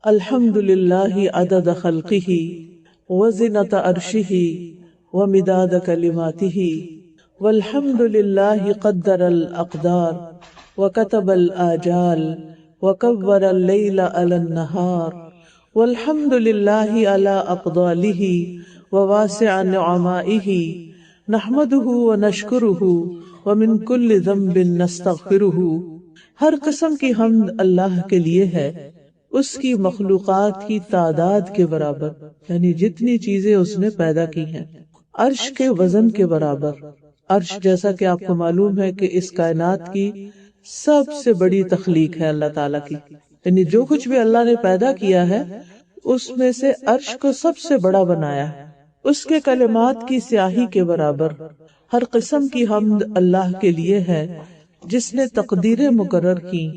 الحمد للہ عدد خلقہ وزنة عرشہ ومداد کلماتہ والحمد للہ قدر الاقدار وكتب الآجال وكبر الليل على النهار والحمد للہ علی اقدالہ وواسع نعمائہ نحمده ونشکرہ ومن کل ذنب نستغفرہ۔ ہر قسم کی حمد اللہ کے لیے ہے، اس کی مخلوقات کی تعداد کے برابر، یعنی جتنی چیزیں اس نے پیدا کی ہیں، عرش کے وزن کے برابر۔ عرش جیسا کہ آپ کو معلوم ہے کہ اس کائنات کی سب سے بڑی تخلیق ہے اللہ تعالیٰ کی، یعنی جو کچھ بھی اللہ نے پیدا کیا ہے اس میں سے عرش کو سب سے بڑا بنایا ہے، اس کے کلمات کی سیاہی کے برابر۔ ہر قسم کی حمد اللہ کے لیے ہے جس نے تقدیریں مقرر کی،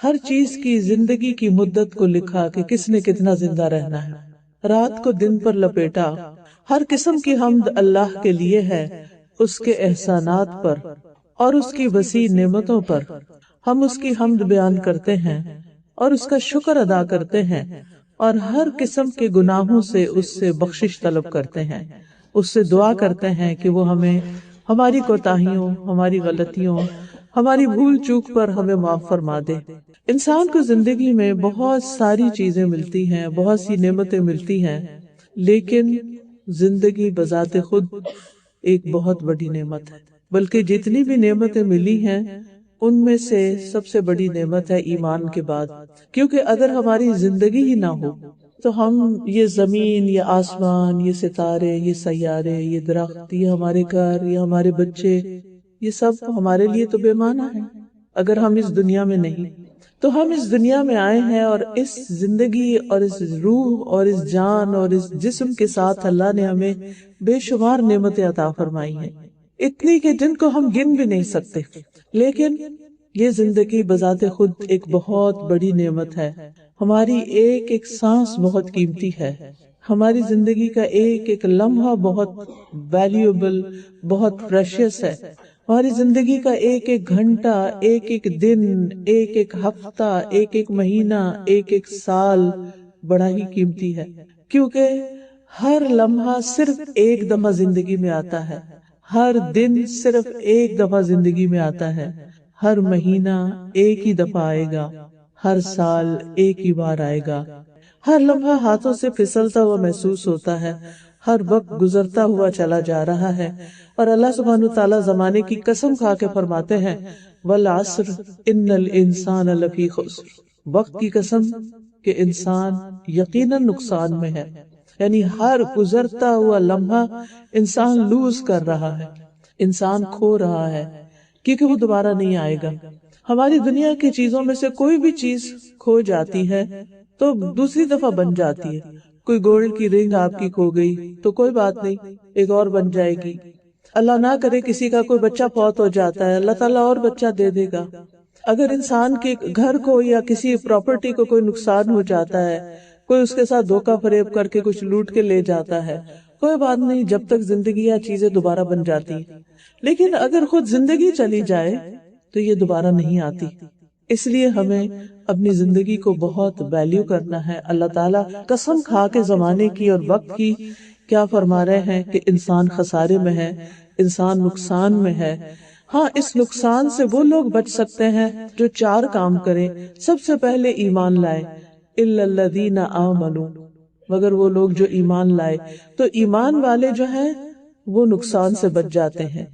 ہر چیز کی زندگی کی مدت کو لکھا کہ کس نے کتنا زندہ رہنا ہے، رات کو دن پر لپیٹا۔ ہر قسم کی حمد اللہ کے لیے ہے، اس کے احسانات پر اور اس کی وسیع نعمتوں پر۔ ہم اس کی حمد بیان کرتے ہیں اور اس کا شکر ادا کرتے ہیں اور ہر قسم کے گناہوں سے اس سے بخشش طلب کرتے ہیں، اس سے دعا کرتے ہیں کہ وہ ہمیں ہماری کوتاہیوں، ہماری غلطیوں، ہماری بھول چوک پر ہمیں معاف فرما دے۔ انسان کو زندگی میں بہت ساری چیزیں ملتی ہیں، بہت سی نعمتیں ملتی ہیں، لیکن زندگی بذات خود ایک بہت بڑی نعمت ہے۔ بلکہ جتنی بھی نعمتیں ملی ہیں ان میں سے سب سے بڑی نعمت ہے ایمان کے بعد، کیونکہ اگر ہماری زندگی ہی نہ ہو تو ہم یہ زمین، یہ آسمان، یہ ستارے، یہ سیارے، یہ درخت، یہ ہمارے گھر، یہ ہمارے بچے، یہ سب ہمارے لیے تو بے معنی ہے اگر ہم اس دنیا میں نہیں۔ تو ہم اس دنیا میں آئے ہیں اور اس زندگی اور اس روح اور اس جان اور اس جسم کے ساتھ اللہ نے ہمیں بے شمار نعمتیں عطا فرمائی ہیں، اتنی کہ جن کو ہم گن بھی نہیں سکتے۔ لیکن یہ زندگی بذات خود ایک بہت بڑی نعمت ہے۔ ہماری ایک ایک سانس بہت قیمتی ہے، ہماری زندگی کا ایک ایک لمحہ بہت ویلیوبل، بہت پریشیس ہے۔ ہماری زندگی کا ایک ایک گھنٹہ، ایک ایک دن، ایک ایک ہفتہ، ایک ایک مہینہ، ایک ایک سال بڑا ہی قیمتی ہے، کیونکہ ہر لمحہ صرف ایک دفعہ زندگی میں آتا ہے، ہر دن صرف ایک دفعہ زندگی میں آتا ہے، ہر مہینہ ایک ہی دفعہ آئے گا، ہر سال ایک ہی بار آئے گا۔ ہر لمحہ ہاتھوں سے پھسلتا ہوا محسوس ہوتا ہے، ہر وقت گزرتا ہوا چلا جا رہا ہے، اور اللہ سبحانہ تعالیٰ زمانے کی قسم کھا کے فرماتے ہیں والعصر ان الانسان لفی خسر، وقت کی قسم کہ انسان یقیناً نقصان میں ہے، یعنی ہر گزرتا ہوا لمحہ انسان لوز کر رہا ہے، انسان کھو رہا ہے، کیونکہ وہ دوبارہ نہیں آئے گا۔ ہماری دنیا کی چیزوں میں سے کوئی بھی چیز کھو جاتی ہے تو دوسری دفعہ بن جاتی ہے۔ کوئی گولڈ کی رنگ آپ کی کھو گئی تو کوئی بات نہیں، ایک اور بن جائے گی۔ اللہ نہ کرے کسی کا کوئی بچہ فوت ہو جاتا ہے، اللہ تعالیٰ اور بچہ دے دے گا۔ اگر انسان کے گھر کو یا کسی پراپرٹی کو کوئی نقصان ہو جاتا ہے، کوئی اس کے ساتھ دھوکہ فریب کر کے کچھ لوٹ کے لے جاتا ہے، کوئی بات نہیں، جب تک زندگی یا چیزیں دوبارہ بن جاتی ہیں۔ لیکن اگر خود زندگی چلی جائے تو یہ دوبارہ نہیں آتی، اس لیے ہمیں اپنی زندگی کو بہت ویلیو کرنا ہے۔ اللہ تعالیٰ قسم کھا کے زمانے کی اور وقت کی کیا فرما رہے ہیں کہ انسان خسارے میں ہے، انسان نقصان میں ہے۔ ہاں، اس نقصان سے وہ لوگ بچ سکتے ہیں جو چار کام کریں۔ سب سے پہلے ایمان لائے، الا الذین آمنوا، مگر وہ لوگ جو ایمان لائے۔ تو ایمان والے جو ہیں وہ نقصان سے بچ جاتے ہیں۔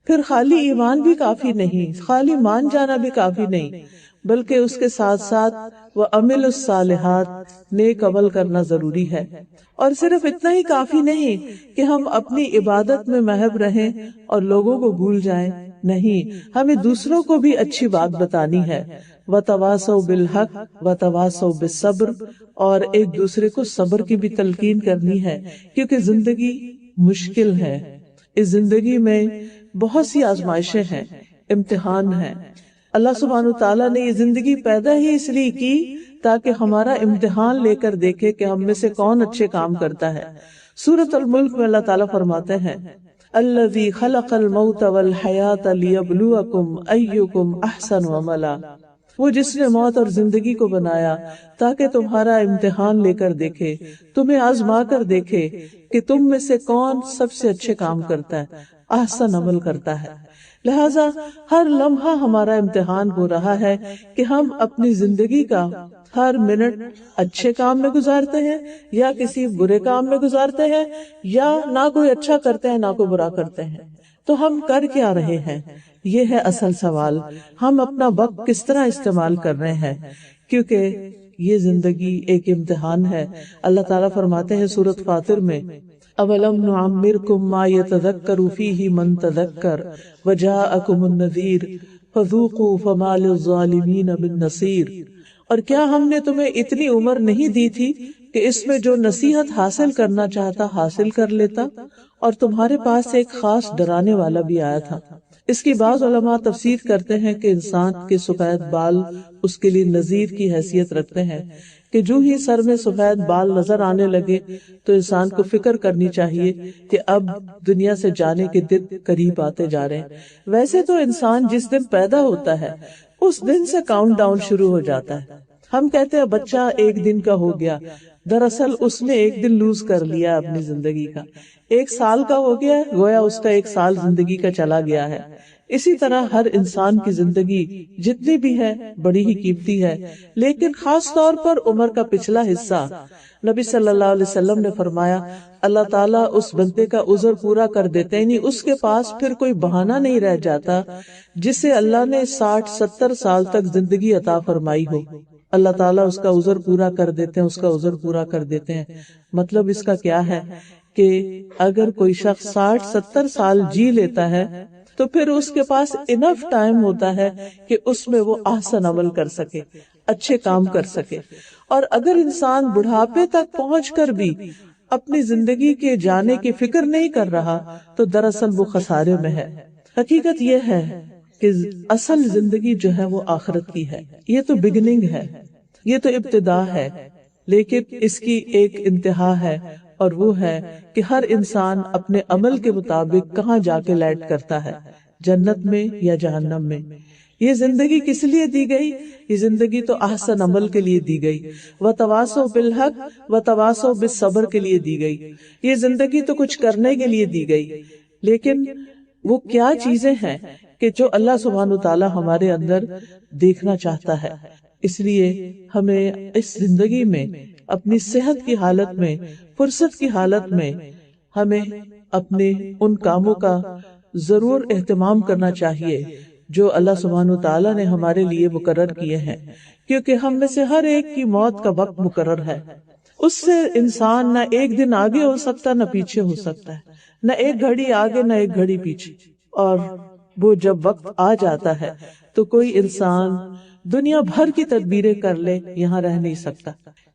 پھر خالی ایمان بھی کافی نہیں، خالی مان جانا بھی کافی نہیں، بلکہ اس کے ساتھ ساتھ وَعَمِلُوا الصَّالِحَاتِ، نیک عمل کرنا ضروری ہے۔ اور صرف اتنا ہی کافی نہیں کہ ہم اپنی عبادت میں محو رہیں اور لوگوں کو بھول جائیں، نہیں، ہمیں دوسروں کو بھی اچھی بات بتانی ہے۔ وَتَوَاصَوْا بِالْحَقِّ وَتَوَاصَوْا بِالصَّبْرِ، اور ایک دوسرے کو صبر کی بھی تلقین کرنی ہے، کیونکہ زندگی مشکل ہے۔ اس زندگی میں بہت سی آزمائشیں ہیں، امتحان ہیں۔ اللہ سبحانہ تعالیٰ نے یہ زندگی پیدا ہی اس لیے کی تاکہ ہمارا امتحان لے کر دیکھے کہ ہم میں سے کون اچھے کام کرتا ہے۔ سورۃ الملک میں اللہ تعالیٰ فرماتے ہیں الذی خلق الموت والحیاۃ لیبلوکم ایکم احسن عملا، وہ جس نے موت اور زندگی کو بنایا تاکہ تمہارا امتحان لے کر دیکھے، تمہیں آزما کر دیکھے کہ تم میں سے کون سب سے اچھے کام کرتا ہے، احسن عمل کرتا ہے۔ لہٰذا ہر لمحہ ہمارا امتحان ہو رہا ہے کہ ہم اپنی زندگی کا ہر منٹ اچھے کام میں گزارتے ہیں یا کسی برے کام میں گزارتے ہیں، یا نہ کوئی اچھا کرتے ہیں نہ کوئی برا کرتے ہیں۔ تو ہم کر کیا رہے ہیں، یہ ہے اصل سوال۔ ہم اپنا وقت کس طرح استعمال کر رہے ہیں، کیونکہ یہ زندگی ایک امتحان ہے۔ اللہ تعالیٰ فرماتے ہیں سورۃ فاطر میں، اولم نعمرکم ما یتذکر فیہ من تذکر وجاءکم النذیر فذوقوا فما للظالمین من نصیر۔ اور کیا ہم نے تمہیں اتنی عمر نہیں دی تھی کہ اس میں جو نصیحت حاصل کرنا چاہتا حاصل کر لیتا، اور تمہارے پاس ایک خاص ڈرانے والا بھی آیا تھا۔ اس کی بعض علماء تفسیر کرتے ہیں کہ انسان کے سفید بال اس کے لیے نذیر کی حیثیت رکھتے ہیں، کہ جو ہی سر میں سفید بال نظر آنے لگے تو انسان کو فکر کرنی چاہیے کہ اب دنیا سے جانے کے دن قریب آتے جا رہے ہیں۔ ویسے تو انسان جس دن پیدا ہوتا ہے اس دن سے کاؤنٹ ڈاؤن شروع ہو جاتا ہے۔ ہم کہتے ہیں بچہ ایک دن کا ہو گیا، دراصل اس نے ایک دن لوز کر لیا اپنی زندگی کا۔ 1 سال کا ہو گیا، گویا اس کا 1 سال زندگی کا چلا گیا ہے۔ اسی طرح ہر انسان کی زندگی جتنی بھی ہے بڑی ہی قیمتی ہے، لیکن خاص طور پر عمر کا پچھلا حصہ۔ نبی صلی اللہ علیہ وسلم نے فرمایا، اللہ تعالیٰ اس بندے کا عذر پورا کر دیتے، یعنی اس کے پاس پھر کوئی بہانہ نہیں رہ جاتا جسے اللہ نے 60-70 سال تک زندگی عطا فرمائی ہو۔ اللہ تعالیٰ اس کا عذر پورا کر دیتے ہیں، اس کا عذر پورا کر دیتے ہیں۔ مطلب اس کا کیا ہے کہ اگر کوئی شخص 60-70 سال جی لیتا ہے تو پھر اس کے پاس انف ٹائم ہوتا ہے کہ اس میں وہ احسن عمل کر سکے، اچھے کام کر سکے۔ اور اگر انسان بڑھاپے تک پہنچ کر بھی اپنی زندگی کے جانے کی فکر نہیں کر رہا تو دراصل وہ خسارے میں ہے۔ حقیقت یہ ہے کہ اصل زندگی جو ہے وہ آخرت کی ہے۔ یہ تو بگننگ ہے، یہ تو ابتدا ہے، لیکن اس کی ایک انتہا ہے، اور وہ ہے کہ ہر انسان اپنے عمل کے مطابق کہاں جا کے لینڈ کرتا ہے، جنت میں یا جہنم میں۔ یہ زندگی کس لیے دی گئی؟ یہ زندگی تو احسن عمل کے لیے دی گئی، وتواصوا بالحق وتواصوا بالصبر کے لیے دی گئی۔ یہ زندگی تو کچھ کرنے کے لیے دی گئی، لیکن وہ کیا چیزیں ہیں کہ جو اللہ سبحانہ وتعالی ہمارے اندر دیکھنا چاہتا ہے۔ اس لیے ہمیں اس زندگی میں اپنی صحت کی حالت میں، فرصت کی حالت میں، ہمیں اپنے ان کاموں کا ضرور اہتمام کرنا چاہیے جو اللہ سبحانہ وتعالی نے ہمارے لیے مقرر کیے ہیں، کیونکہ ہم میں سے ہر ایک کی موت کا وقت مقرر ہے۔ اس سے انسان نہ ایک دن آگے ہو سکتا نہ پیچھے ہو سکتا ہے، نہ ایک گھڑی آگے نہ ایک گھڑی پیچھے۔ اور وہ جب وقت آ جاتا ہے تو کوئی انسان دنیا بھر کی تدبیریں کر لے، یہاں رہ نہیں سکتا۔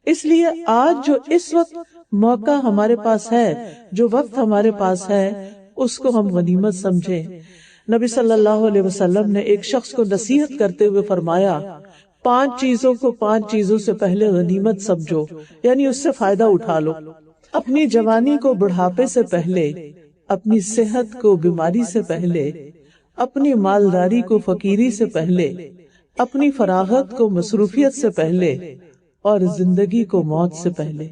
اس لیے آج جو اس وقت موقع ہمارے پاس ہے، جو وقت ہمارے پاس ہے، اس کو ہم غنیمت سمجھیں۔ نبی صلی اللہ علیہ وسلم نے ایک شخص کو نصیحت کرتے ہوئے فرمایا، 5 چیزوں کو 5 چیزوں سے پہلے غنیمت سمجھو، یعنی اس سے فائدہ اٹھا لو۔ اپنی جوانی کو بڑھاپے سے پہلے، اپنی صحت کو بیماری سے پہلے، اپنی مالداری کو فقیری سے پہلے، اپنی فراغت کو مصروفیت سے پہلے، اور زندگی کو موت سے پہلے۔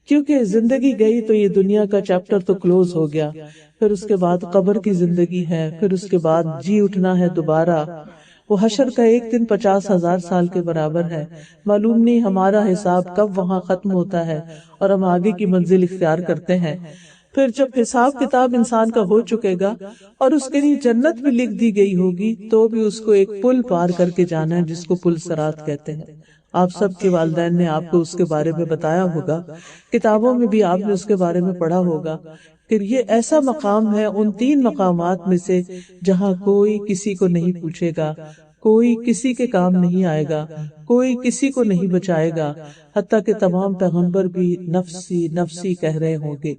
کیونکہ زندگی گئی تو یہ دنیا کا چیپٹر تو کلوز ہو گیا، پھر اس کے بعد قبر کی زندگی ہے، پھر اس کے بعد جی اٹھنا ہے دوبارہ۔ وہ حشر کا ایک دن 50,000 سال کے برابر ہے۔ معلوم نہیں ہمارا حساب کب وہاں ختم ہوتا ہے اور ہم آگے کی منزل اختیار کرتے ہیں۔ پھر جب حساب کتاب انسان کا ہو چکے گا اور اس کے لیے جنت بھی لکھ دی گئی ہوگی، تو بھی اس کو ایک پل پار کر کے جانا ہے جس کو پل صراط کہتے ہیں۔ آپ سب کے والدین نے آپ کو اس کے بارے میں بتایا ہوگا، کتابوں میں بھی آپ نے اس کے بارے میں پڑھا ہوگا۔ پھر یہ ایسا مقام ہے ان 3 مقامات میں سے جہاں کوئی کسی کو نہیں پوچھے گا، کوئی کسی کے کام نہیں آئے گا، کوئی کسی کو نہیں بچائے گا، حتیٰ کہ تمام پیغمبر بھی نفسی نفسی کہہ رہے ہوں گے۔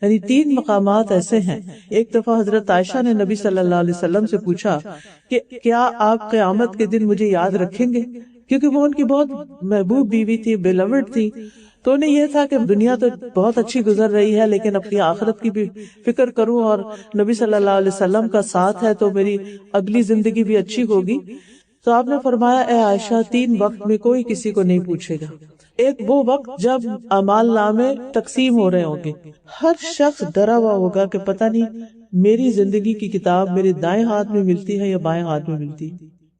یعنی 3 مقامات ایسے ہیں۔ ایک دفعہ حضرت عائشہ نے نبی صلی اللہ علیہ وسلم سے پوچھا کہ کیا آپ قیامت کے دن مجھے یاد رکھیں گے، کیونکہ وہ ان کی بہت محبوب بیوی تھی، بیلوڈ تھی۔ تو انہیں یہ تھا کہ دنیا تو بہت اچھی گزر رہی ہے، لیکن اپنی آخرت کی بھی فکر کروں، اور نبی صلی اللہ علیہ وسلم کا ساتھ ہے تو میری اگلی زندگی بھی اچھی ہوگی۔ تو آپ نے فرمایا اے عائشہ 3 وقت میں کوئی کسی کو نہیں پوچھے گا. ایک وہ وقت جب اعمال نامے تقسیم ہو رہے ہوں گے، ہر شخص ڈرا ہوا ہوگا کہ پتہ نہیں میری زندگی کی کتاب میرے دائیں ہاتھ میں ملتی ہے یا بائیں ہاتھ میں ملتی ہے.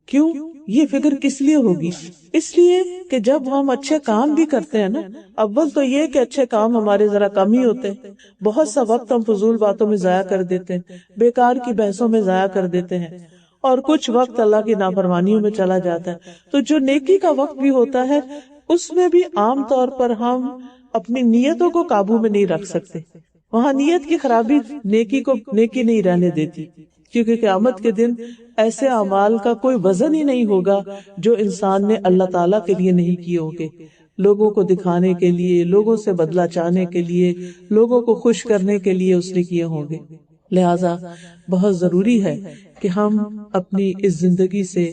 کیوں؟ یہ فکر کس لیے ہوگی؟ اس لیے کہ جب ہم اچھے کام بھی کرتے ہیں نا، اول تو یہ کہ اچھے کام ہمارے ذرا کم ہی ہوتے ہیں، بہت سا وقت ہم فضول باتوں میں ضائع کر دیتے ہیں، بیکار کی بحثوں میں ضائع کر دیتے ہیں، اور کچھ وقت اللہ کی نافرمانیوں میں چلا جاتا ہے. تو جو نیکی کا وقت بھی ہوتا ہے اس میں بھی عام طور پر ہم اپنی نیتوں کو قابو میں نہیں رکھ سکتے. وہاں نیت کی خرابی نیکی کو نیکی نہیں رہنے دیتی، کیونکہ قیامت کے دن ایسے اعمال کا کوئی وزن ہی نہیں ہوگا جو انسان نے اللہ تعالیٰ کے لیے نہیں کیے ہوگے، لوگوں کو دکھانے کے لیے، لوگوں سے بدلہ چاہنے کے لیے، لوگوں کو خوش کرنے کے لیے اس نے کیے ہوں گے. لہٰذا بہت ضروری ہے کہ ہم اپنی اس زندگی سے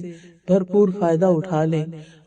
بھرپور فائدہ اٹھا لیں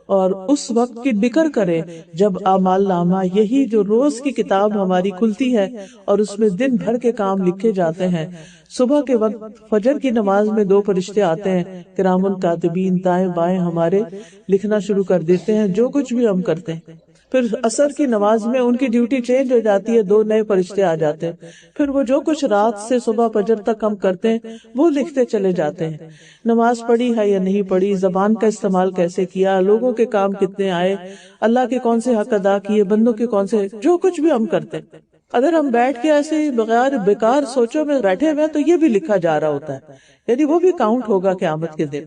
اور اس وقت کی فکر کریں جب اعمال نامہ، یہی جو روز کی کتاب ہماری کھلتی ہے اور اس میں دن بھر کے کام لکھے جاتے ہیں. صبح کے وقت فجر کی نماز میں 2 فرشتے آتے ہیں، کرام الکاتبین، دائیں بائیں ہمارے لکھنا شروع کر دیتے ہیں جو کچھ بھی ہم کرتے ہیں. پھر عصر کی نماز میں ان کی ڈیوٹی چینج ہو جاتی ہے، 2 نئے فرشتے آ جاتے ہیں. پھر وہ جو کچھ رات سے صبح فجر تک ہم کرتے ہیں وہ لکھتے چلے جاتے ہیں. نماز پڑھی ہے یا نہیں پڑھی، زبان کا استعمال کیسے کیا، لوگوں کے کام کتنے آئے، اللہ کے کون سے حق ادا کیے، بندوں کے کون سے، جو کچھ بھی ہم کرتے ہیں، اگر ہم بیٹھ کے ایسے بغیر بیکار سوچوں میں بیٹھے ہوئے تو یہ بھی لکھا جا رہا ہوتا ہے، یعنی وہ بھی کاؤنٹ ہوگا قیامت کے دن.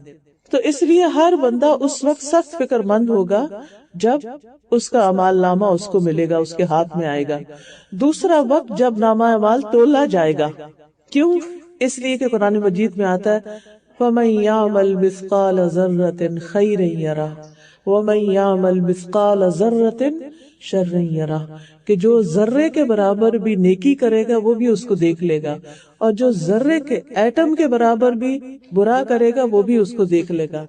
تو اس لیے ہر بندہ اس وقت سخت فکر مند ہوگا جب اس کا اعمال نامہ اس کو ملے گا، اس کے ہاتھ میں آئے گا. دوسرا وقت جب نامہ اعمال تولا جائے گا. کیوں؟ اس لیے کہ قرآن مجید میں آتا ہے فَمَن يَعْمَلْ مِثْقَالَ ذَرَّةٍ خَيْرًا يَرَهُ وَمَن يَعْمَلْ مِثْقَالَ ذَرَّةٍ شَرًّا يَرَهُ، کہ جو ذرے کے برابر بھی نیکی کرے گا وہ بھی اس کو دیکھ لے گا، اور جو ذرے کے ایٹم کے برابر بھی برا کرے گا وہ بھی اس کو دیکھ لے گا.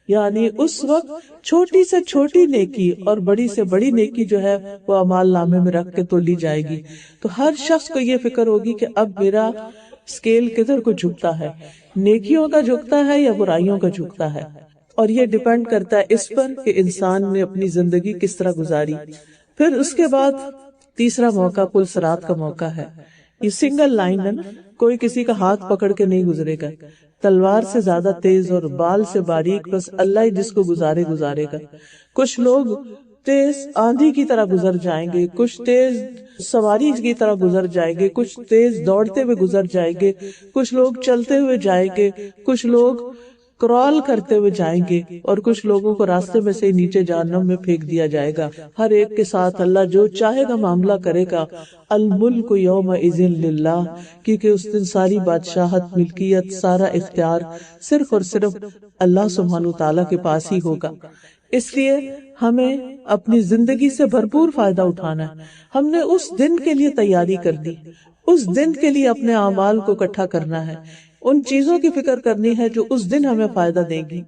یعنی اس وقت چھوٹی سے چھوٹی نیکی اور بڑی سے بڑی نیکی جو ہے وہ اعمال نامے میں رکھ کے تولی جائے گی. تو ہر شخص کو یہ فکر ہوگی کہ اب میرا اسکیل کدھر کو جھکتا ہے، نیکیوں کا جھکتا ہے یا برائیوں کا جھکتا ہے. اور یہ ڈیپینڈ کرتا ہے اس پر کہ انسان نے اپنی زندگی کس طرح گزاری. پھر اس کے بعد تیسرا موقع پل صراط کا موقع ہے. یہ سنگل لائن ہے نا، کوئی کسی کا ہاتھ پکڑ کے نہیں گزرے گا، تلوار سے زیادہ تیز اور بال سے باریک، بس اللہ ہی جس کو گزارے گا. کچھ لوگ تیز آندھی کی طرح گزر جائیں گے، کچھ تیز سواری کی طرح گزر جائیں گے، کچھ تیز دوڑتے ہوئے گزر جائیں گے، کچھ لوگ چلتے ہوئے جائیں گے، کچھ لوگ کرال کرتے ہوئے جائیں گے، اور کچھ لوگوں کو راستے میں سے نیچے جہنم میں پھینک دیا جائے گا. ہر ایک کے ساتھ اللہ جو چاہے گا معاملہ کرے گا. الملک یومئذ للہ، کیونکہ اس دن ساری بادشاہت، ملکیت، سارا اختیار صرف اور صرف اللہ سبحانہ تعالیٰ کے پاس ہی ہوگا. اس لیے ہمیں اپنی زندگی سے بھرپور فائدہ اٹھانا ہے. ہم نے اس دن کے لیے تیاری کرنی، اس دن کے لیے اپنے اعمال کو اکٹھا کرنا ہے، ان چیزوں کی فکر کرنی ہے جو اس دن ہمیں فائدہ دے گی.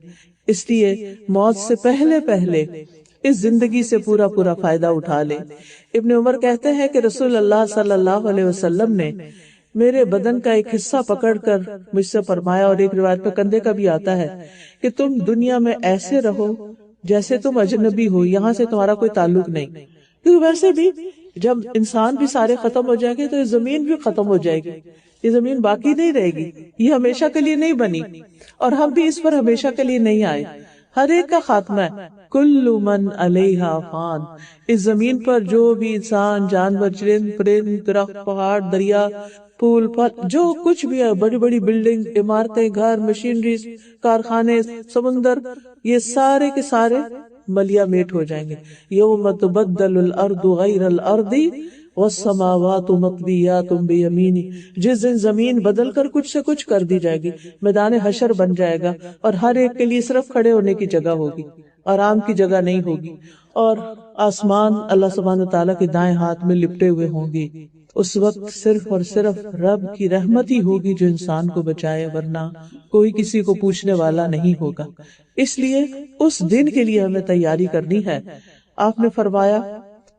اس لیے موت سے پہلے اس زندگی سے پورا فائدہ اٹھا لے. ابن عمر کہتے ہیں کہ رسول اللہ صلی اللہ علیہ وسلم نے میرے بدن کا ایک حصہ پکڑ کر مجھ سے فرمایا، اور ایک روایت پہ کندھے کا بھی آتا ہے، کہ تم دنیا میں ایسے رہو جیسے تم اجنبی ہو، یہاں سے تمہارا کوئی تعلق نہیں. کیونکہ ویسے بھی جب انسان بھی سارے ختم ہو جائیں گے تو یہ زمین بھی ختم ہو جائے گی، یہ زمین باقی نہیں رہے گی، یہ ہمیشہ کے لیے نہیں بنی، اور ہم بھی اس پر ہمیشہ کے لیے نہیں آئے. ہر ایک کا خاتمہ ہے. کل من علیہا فان، اس زمین پر جو بھی انسان، جانور، چرند پرند، درخت، پہاڑ، دریا، پھول پھل، جو کچھ بھی ہے، بڑی بڑی بلڈنگ، عمارتیں، گھر، مشینریز، کارخانے، سمندر، یہ سارے کے سارے ملیا میٹ ہو جائیں گے. یوم تبدل الارض غیر الارض والسماوات مطویات بیمینی، جس دن زمین بدل کر کچھ سے کچھ کر دی جائے گی، میدان حشر بن جائے گا، اور ہر ایک کے لیے صرف کھڑے ہونے کی جگہ ہوگی، آرام کی جگہ نہیں ہوگی، اور آسمان اللہ سبحانہ تعالیٰ کے دائیں ہاتھ میں لپٹے ہوئے ہوں گے. اس وقت صرف اور صرف رب کی رحمت ہی ہوگی جو انسان کو بچائے، ورنہ کوئی کسی کو پوچھنے والا نہیں ہوگا. اس لیے اس دن کے لیے ہمیں تیاری کرنی ہے. آپ نے فرمایا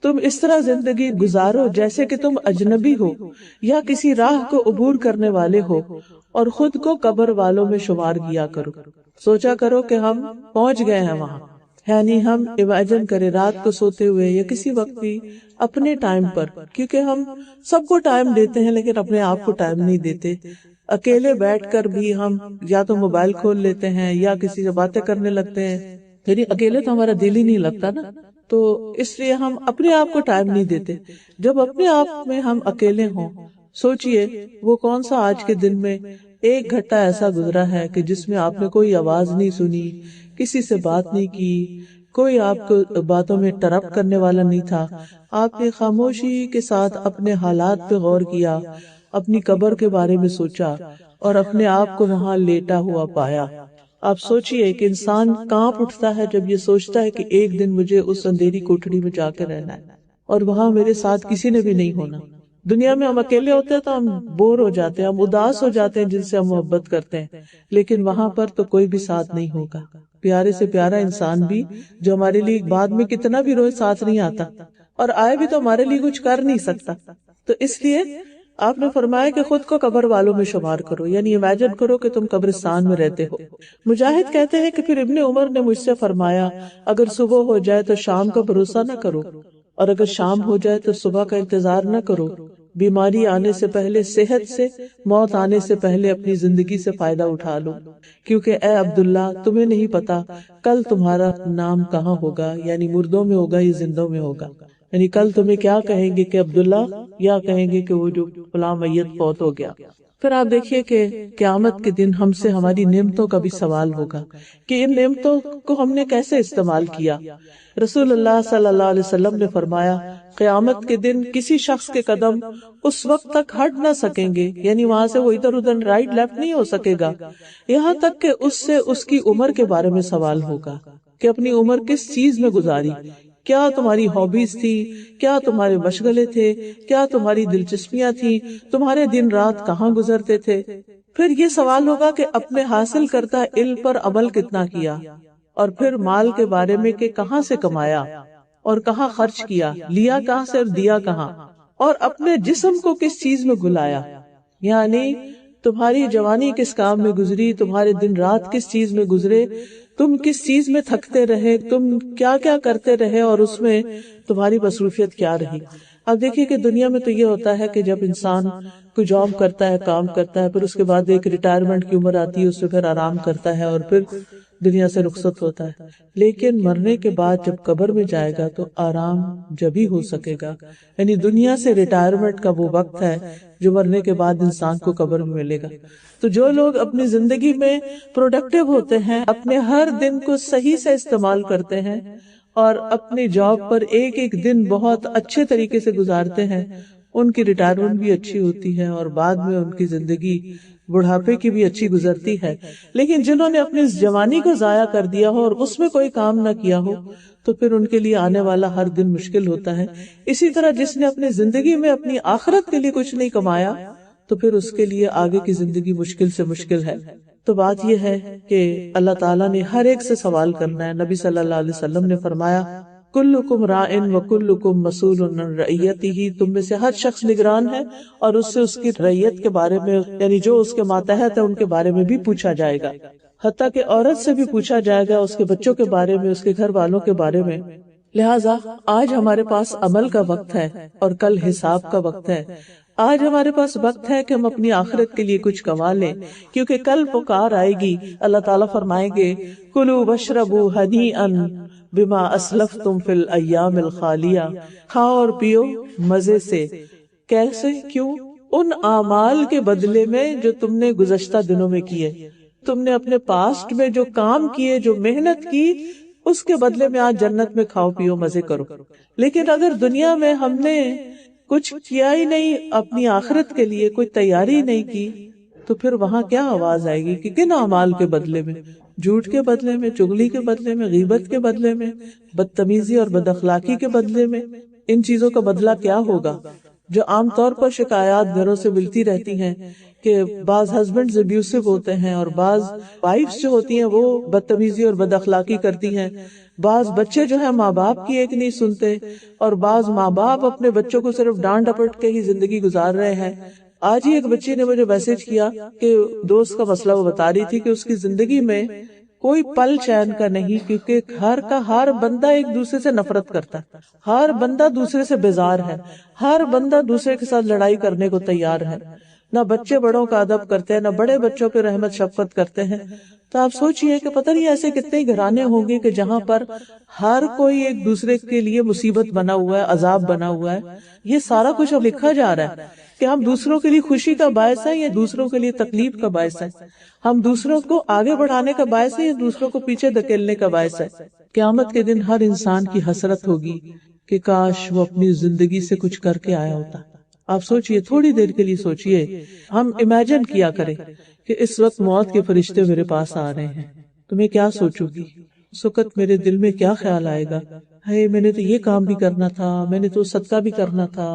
تم اس طرح زندگی گزارو جیسے کہ تم اجنبی ہو یا کسی راہ کو عبور کرنے والے ہو، اور خود کو قبر والوں میں شمار کیا کرو۔ سوچا کرو کہ ہم پہنچ گئے ہیں وہاں، یعنی ہم امیجن کرے رات کو سوتے ہوئے یا کسی وقت بھی اپنے ٹائم پر، کیونکہ ہم سب کو ٹائم دیتے ہیں لیکن اپنے آپ کو ٹائم نہیں دیتے۔ اکیلے بیٹھ کر بھی ہم یا تو موبائل کھول لیتے ہیں یا کسی سے باتیں کرنے لگتے ہیں، یعنی اکیلے تو ہمارا دل ہی نہیں لگتا نا، تو اس لیے ہم اپنے آپ کو ٹائم نہیں دیتے۔ جب اپنے آپ میں ہم اکیلے ہوں، سوچئے وہ کون سا آج کے دن میں ایک گھنٹہ ایسا گزرا ہے کہ جس میں آپ نے کوئی آواز نہیں سنی، کسی سے بات نہیں کی، کوئی آپ کو باتوں میں انٹرپٹ کرنے والا نہیں تھا، آپ نے خاموشی کے ساتھ اپنے حالات پہ غور کیا، اپنی قبر کے بارے میں سوچا اور اپنے آپ کو وہاں لیٹا ہوا پایا۔ آپ سوچئے کہ انسان کانپ اٹھتا ہے جب یہ سوچتا ہے کہ ایک دن مجھے اس اندھیری کوٹھڑی میں جا کے رہنا ہے اور وہاں میرے ساتھ کسی نے بھی نہیں ہونا۔ دنیا میں ہم اکیلے ہوتے ہیں تو ہم بور ہو جاتے ہیں، ہم اداس ہو جاتے ہیں جن سے ہم محبت کرتے ہیں، لیکن وہاں پر تو کوئی بھی ساتھ نہیں ہوگا۔ پیارے سے پیارا انسان بھی جو ہمارے لیے بعد میں کتنا بھی روئے ساتھ نہیں آتا، اور آئے بھی تو ہمارے لیے کچھ کر نہیں سکتا۔ تو اس لیے آپ نے فرمایا کہ خود کو قبر والوں میں شمار کرو، یعنی امیجن کرو کہ تم قبرستان میں رہتے ہو۔ مجاہد کہتے ہیں کہ پھر ابن عمر نے مجھ سے فرمایا، اگر صبح ہو جائے تو شام کا بھروسہ نہ کرو، اور اگر شام ہو جائے تو صبح کا انتظار نہ کرو۔ بیماری آنے سے پہلے صحت سے، موت آنے سے پہلے اپنی زندگی سے فائدہ اٹھا لو، کیونکہ اے عبداللہ تمہیں نہیں پتا کل تمہارا نام کہاں ہوگا، یعنی مردوں میں ہوگا یا زندوں میں ہوگا، یعنی کل تمہیں کیا کہیں گے کہ عبداللہ، یا کہیں گے کہ وہ جو فلاں میت فوت ہو گیا۔ پھر آپ دیکھیے کہ قیامت کے دن ہم سے ہماری نعمتوں کا بھی سوال ہوگا کہ ان نعمتوں کو ہم نے کیسے استعمال کیا۔ رسول اللہ صلی اللہ علیہ وسلم نے فرمایا، قیامت کے دن کسی شخص کے قدم اس وقت تک ہٹ نہ سکیں گے، یعنی وہاں سے وہ ادھر ادھر رائٹ لیفٹ نہیں ہو سکے گا، یہاں تک کہ اس سے اس کی عمر کے بارے میں سوال ہوگا کہ اپنی عمر کس چیز میں گزاری، کیا تمہاری ہابیز تھی، کیا تمہارے مشغلے تھے، کیا تمہاری دلچسپیاں تھی، تمہارے دن رات کہاں گزرتے تھے۔ پھر یہ سوال ہوگا کہ اپنے حاصل کرتا علم پر عمل کتنا کیا، اور پھر مال کے بارے میں کہ کہاں سے کمایا اور کہاں خرچ کیا، لیا کہاں سے اور دیا کہاں، اور اپنے جسم کو کس چیز میں گلایا، یعنی تمہاری جوانی کس کام میں گزری، تمہارے دن رات کس چیز میں گزرے، تم کس چیز میں تھکتے رہے، تم کیا کیا کرتے رہے، اور اس میں تمہاری مصروفیت کیا رہی۔ اب دیکھیے کہ دنیا میں تو یہ ہوتا ہے کہ جب انسان کوئی جاب کرتا ہے، کام کرتا ہے، پھر اس کے بعد ایک ریٹائرمنٹ کی عمر آتی ہے، اس میں پھر آرام کرتا ہے اور پھر دنیا سے رخصت ہوتا ہے۔ لیکن مرنے کے بعد جب قبر میں جائے گا تو آرام جب ہی ہو سکے گا، یعنی دنیا سے ریٹائرمنٹ کا وہ وقت ہے جو مرنے کے بعد انسان کو قبر میں ملے گا۔ تو جو لوگ اپنی زندگی میں پروڈکٹیو ہوتے ہیں، اپنے ہر دن کو صحیح سے استعمال کرتے ہیں اور اپنی جاب پر ایک ایک دن بہت اچھے طریقے سے گزارتے ہیں، ان کی ریٹائرمنٹ بھی اچھی ہوتی ہے اور بعد میں ان کی زندگی بڑھاپے کی بھی اچھی گزرتی ہے۔ لیکن جنہوں نے اپنی جوانی کو ضائع کر دیا ہو اور اس میں کوئی کام نہ کیا ہو، تو پھر ان کے لیے آنے والا ہر دن مشکل ہوتا ہے۔ اسی طرح جس نے اپنی زندگی میں اپنی آخرت کے لیے کچھ نہیں کمایا، تو پھر اس کے لیے آگے کی زندگی مشکل سے مشکل ہے۔ تو بات یہ ہے کہ اللہ تعالیٰ نے ہر ایک سے سوال کرنا ہے۔ نبی صلی اللہ علیہ وسلم نے فرمایا، کلکم راعٍ وکلکم مسئول عن رعیتہ، تم میں سے ہر شخص نگران ہے اور اس سے اس کی رعیت کے بارے میں، یعنی جو اس کے ماتحت ہے ان کے بارے میں بھی پوچھا جائے گا، حتیٰ کہ عورت سے بھی پوچھا جائے گا، اس کے بچوں کے بارے میں، اس کے گھر والوں کے بارے میں۔ لہٰذا آج ہمارے پاس عمل کا وقت ہے اور کل حساب کا وقت ہے۔ آج ہمارے پاس وقت ہے کہ ہم اپنی آخرت کے لیے کچھ کما لیں، کیونکہ کل پکار آئے گی، اللہ تعالیٰ فرمائیں گے، کلوا واشربوا ہنیئا بما اسلفتم فی الایام الخالیہ، کھاؤ اور پیو مزے سے۔ کیسے؟ کیوں؟ ان اعمال کے بدلے میں جو تم نے گزشتہ دنوں میں کیے، تم نے اپنے پاسٹ میں جو کام کیے، جو محنت کی، اس کے بدلے میں آج جنت میں کھاؤ پیو مزے کرو۔ لیکن اگر دنیا میں ہم نے کچھ کیا ہی نہیں، اپنی آخرت کے لیے کوئی تیاری نہیں کی، تو پھر وہاں کیا آواز آئے گی کہ کن اعمال کے بدلے میں؟ جھوٹ کے بدلے میں، چغلی کے بدلے میں، غیبت کے بدلے میں، بدتمیزی اور بد اخلاقی کے بدلے میں، ان چیزوں کا بدلہ کیا ہوگا؟ جو عام طور پر شکایات گھروں سے ملتی رہتی ہیں کہ بعض ہسبینڈز ابیوسو ہوتے ہیں اور بعض وائفز جو ہوتی ہیں وہ بدتمیزی اور بد اخلاقی کرتی ہیں، بعض بچے جو ہیں ماں باپ کی ایک نہیں سنتے، اور بعض ماں باپ اپنے بچوں کو صرف ڈانٹ ڈپٹ کے ہی زندگی گزار رہے ہیں۔ آج ہی ایک بچی نے مجھے میسج کیا کہ دوست کا مسئلہ وہ بتا رہی تھی کہ اس کی زندگی میں کوئی پل چین کا نہیں، کیونکہ گھر کا ہر بندہ ایک دوسرے سے نفرت کرتا ہے، ہر بندہ دوسرے سے بیزار ہے، ہر بندہ دوسرے کے ساتھ لڑائی کرنے کو تیار ہے، نہ بچے بڑوں کا ادب کرتے ہیں، نہ بڑے بچوں پہ رحمت شفقت کرتے ہیں۔ تو آپ سوچئے کہ پتہ نہیں ایسے کتنے گھرانے ہوں گے کہ جہاں پر ہر کوئی ایک دوسرے کے لیے مصیبت بنا ہوا ہے، عذاب بنا ہوا ہے۔ یہ سارا کچھ اب لکھا جا رہا ہے کہ ہم دوسروں کے لیے خوشی کا باعث ہیں یا دوسروں کے لیے تکلیف کا باعث ہیں، ہم دوسروں کو آگے بڑھانے کا باعث ہے یا دوسروں کو پیچھے دھکیلنے کا باعث ہے۔ قیامت کے دن ہر انسان کی حسرت ہوگی کہ کاش وہ اپنی زندگی سے کچھ کر کے آیا ہوتا۔ آپ سوچئے، تھوڑی دیر کے لیے سوچئے، ہم امیجن کیا کریں کہ اس وقت موت کے فرشتے میرے پاس آ رہے ہیں تو میں کیا سوچوں گی؟ اس وقت میرے دل میں کیا خیال آئے گا؟ ہے میں نے تو یہ کام بھی کرنا تھا، میں نے تو صدقہ بھی کرنا تھا،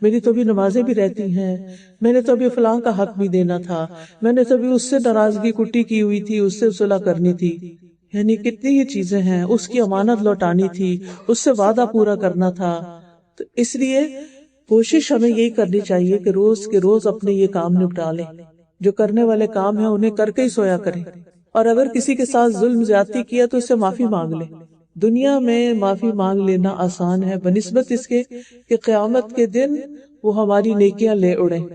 میری تو بھی نمازیں بھی رہتی ہیں، میں نے تو ابھی فلاں کا حق بھی دینا تھا، میں نے تو ابھی اس سے ناراضگی کٹی کی ہوئی تھی، اس سے صلح کرنی تھی۔ یعنی کتنی یہ چیزیں ہیں، اس کی امانت لوٹانی تھی، اس سے وعدہ پورا کرنا تھا۔ تو اس لیے کوشش ہمیں یہی کرنی چاہیے کہ روز کے روز اپنے یہ کام نپٹا لیں، جو کرنے والے کام ہیں انہیں کر کے ہی سویا کریں، اور اگر کسی کے ساتھ ظلم زیادتی کیا تو اس سے معافی مانگ لیں۔ دنیا میں معافی مانگ لینا آسان ہے بنسبت اس کے کہ قیامت کے دن وہ ہماری نیکیاں لے اڑیں۔